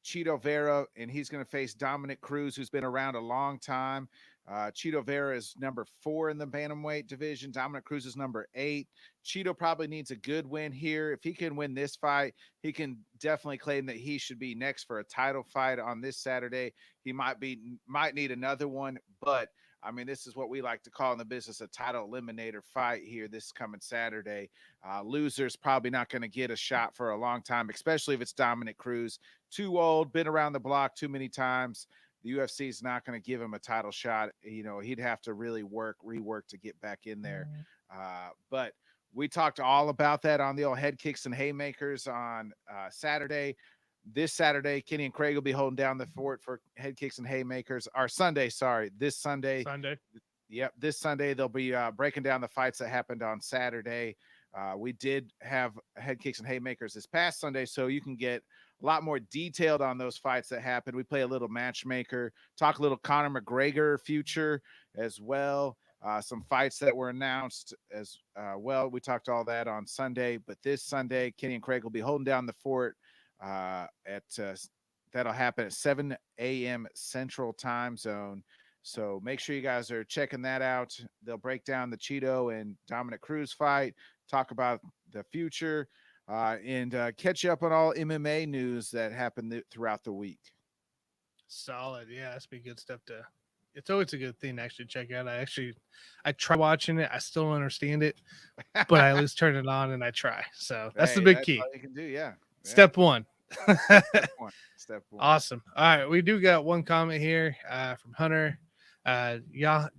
Speaker 3: Chito Vera, and he's going to face Dominic Cruz, who's been around a long time. Chito Vera is number 4 in the bantamweight division. Dominic Cruz is number 8. Chito probably needs a good win here. If he can win this fight, he can definitely claim that he should be next for a title fight on this Saturday. He might need another one, but I mean, this is what we like to call in the business a title eliminator fight here this coming Saturday. Loser's probably not going to get a shot for a long time, especially if it's Dominic Cruz. Too old, been around the block too many times. The UFC is not going to give him a title shot. He'd have to really rework to get back in there. But we talked all about that on the old head kicks and haymakers on Saturday. This Saturday, Kenny and Craig will be holding down the fort for head kicks and haymakers. Or Sunday, sorry. This Sunday. Yep, this Sunday they'll be breaking down the fights that happened on Saturday. We did have head kicks and haymakers this past Sunday, so you can get a lot more detailed on those fights that happened. We play a little matchmaker, talk a little Conor McGregor future as well. Some fights that were announced as well. We talked all that on Sunday, but this Sunday, Kenny and Craig will be holding down the fort that'll happen at 7 a.m. Central Time Zone. So make sure you guys are checking that out. They'll break down the Chito and Dominic Cruz fight, talk about the future, and catch you up on all MMA news that happened throughout the week.
Speaker 2: Solid. Yeah, that's be good stuff it's always a good thing to actually check out. I try watching it. I still don't understand it, but I at least turn it on and I try. So that's the big key.
Speaker 3: All you can do, yeah.
Speaker 2: Step one.
Speaker 3: Step one.
Speaker 2: Awesome. All right. We do got one comment here from Hunter. Jahan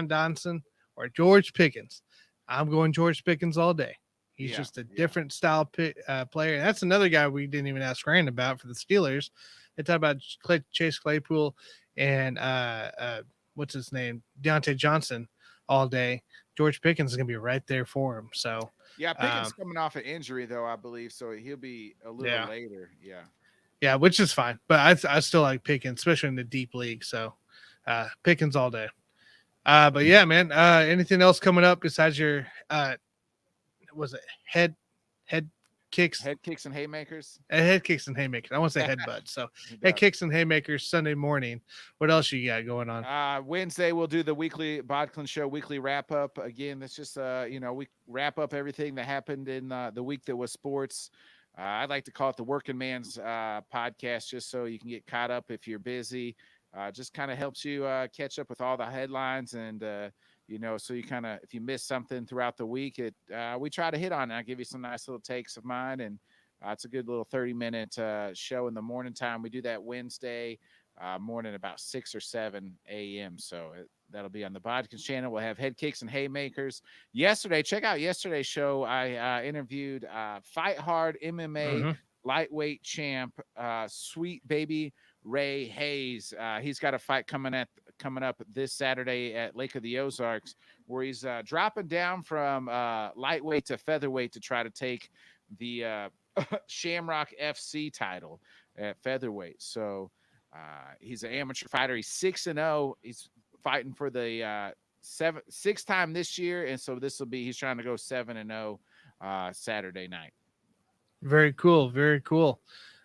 Speaker 2: Donson or George Pickens. I'm going George Pickens all day. He's just a different style player. And that's another guy we didn't even ask Ryan about for the Steelers. They talk about Chase Claypool and what's his name? Deontay Johnson all day. George Pickens is going to be right there for him. So
Speaker 3: yeah, Pickens coming off an injury though, I believe. So he'll be a little later. Yeah. Yeah,
Speaker 2: which is fine. But I still like Pickens, especially in the deep league. So Pickens all day. But yeah, man. Anything else coming up besides your was it head kicks?
Speaker 3: Head kicks and haymakers.
Speaker 2: Head kicks and haymakers. I want to say headbutts. So head kicks and haymakers Sunday morning. What else you got going on?
Speaker 3: Wednesday we'll do the weekly Bodkins show weekly wrap up. Again, that's just we wrap up everything that happened in the week that was sports. I'd like to call it the working man's podcast, just so you can get caught up if you're busy. Just kind of helps you catch up with all the headlines and so you kind of, if you miss something throughout the week, we try to hit on it. I'll give you some nice little takes of mine, and it's a good little 30-minute show in the morning time. We do that Wednesday morning about 6 or 7 a.m. So that'll be on the Bodkins channel. We'll have head kicks and haymakers. Check out yesterday's show. I interviewed Fight Hard MMA lightweight champ, Sweet Baby Ray Hayes. He's got a fight coming up this Saturday at Lake of the Ozarks, where he's dropping down from lightweight to featherweight to try to take the Shamrock FC title at featherweight. So he's an amateur fighter. He's 6-0. He's fighting for the sixth time this year, and so he's trying to go 7-0 Saturday night.
Speaker 2: Very cool. Very cool.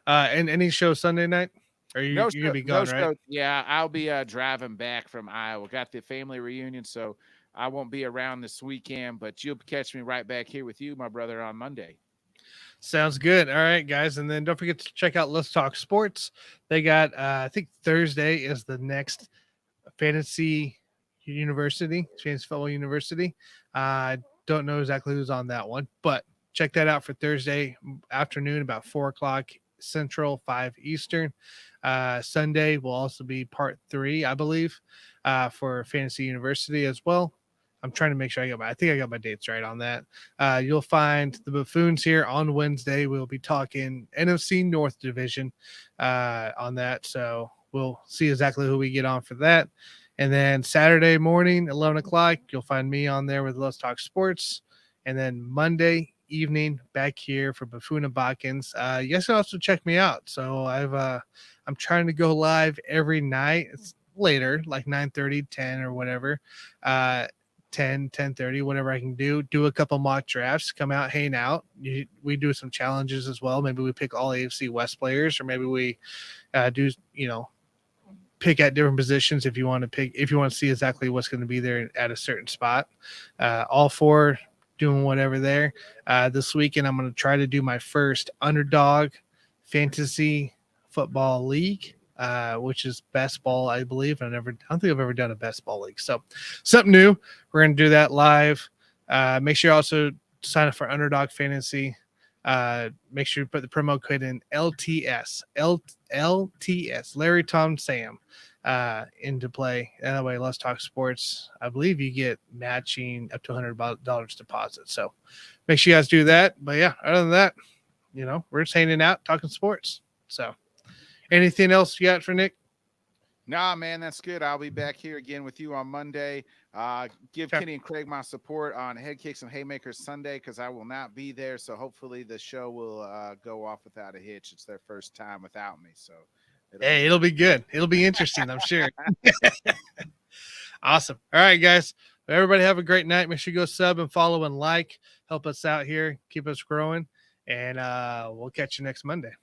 Speaker 2: And any show Sunday night? Are you going to be gone, right?
Speaker 3: Yeah, I'll be driving back from Iowa. Got the family reunion, so I won't be around this weekend, but you'll catch me right back here with you, my brother, on Monday.
Speaker 2: Sounds good. All right, guys. And then don't forget to check out Let's Talk Sports. They got, I think Thursday is the next Fantasy Football University. I don't know exactly who's on that one, but check that out for Thursday afternoon, about 4 o'clock Central, 5 Eastern. Sunday will also be part 3, I believe, for Fantasy University as well. I'm trying to make sure I think I got my dates right on that. You'll find the Buffoons here on Wednesday. We'll be talking NFC North Division on that. So we'll see exactly who we get on for that. And then Saturday morning, 11 o'clock, you'll find me on there with Let's Talk Sports. And then Monday evening, back here for Buffoon and Bodkins. You guys can also check me out. So I'm trying to go live every night. It's later, like 9:30, 10 or whatever. 10:30, whatever I can do a couple mock drafts, come out, hang out. We do some challenges as well. Maybe we pick all AFC West players, or maybe we do, pick at different positions if you want to see exactly what's going to be there at a certain spot. All four doing whatever there. This weekend, I'm going to try to do my first Underdog Fantasy Football League, which is best ball, I believe. I don't think I've ever done a best ball league. So something new. We're going to do that live. Make sure you also sign up for Underdog Fantasy. Make sure you put the promo code in LTS, Larry, Tom, Sam, into play. That way, Let's Talk Sports, I believe you get matching up to $100 deposit. So make sure you guys do that. But yeah, other than that, we're just hanging out, talking sports. So anything else you got for Nick?
Speaker 3: Nah, man, that's good. I'll be back here again with you on Monday. Give Kenny and Craig my support on Head Kicks and Haymakers Sunday, because I will not be there. So hopefully the show will go off without a hitch. It's their first time without me. So
Speaker 2: it'll be good. It'll be interesting, I'm sure. Awesome. All right, guys. Everybody have a great night. Make sure you go sub and follow and like. Help us out here. Keep us growing. And we'll catch you next Monday.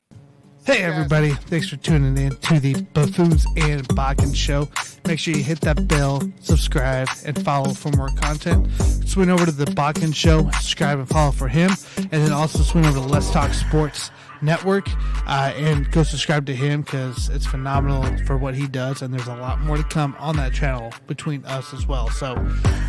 Speaker 2: Hey, everybody. Thanks for tuning in to the Buffoons and Bodkins show. Make sure you hit that bell, subscribe, and follow for more content. Swing over to the Bodkins show, subscribe and follow for him. And then also swing over to Let's Talk Sports Network and go subscribe to him, because it's phenomenal for what he does. And there's a lot more to come on that channel between us as well. So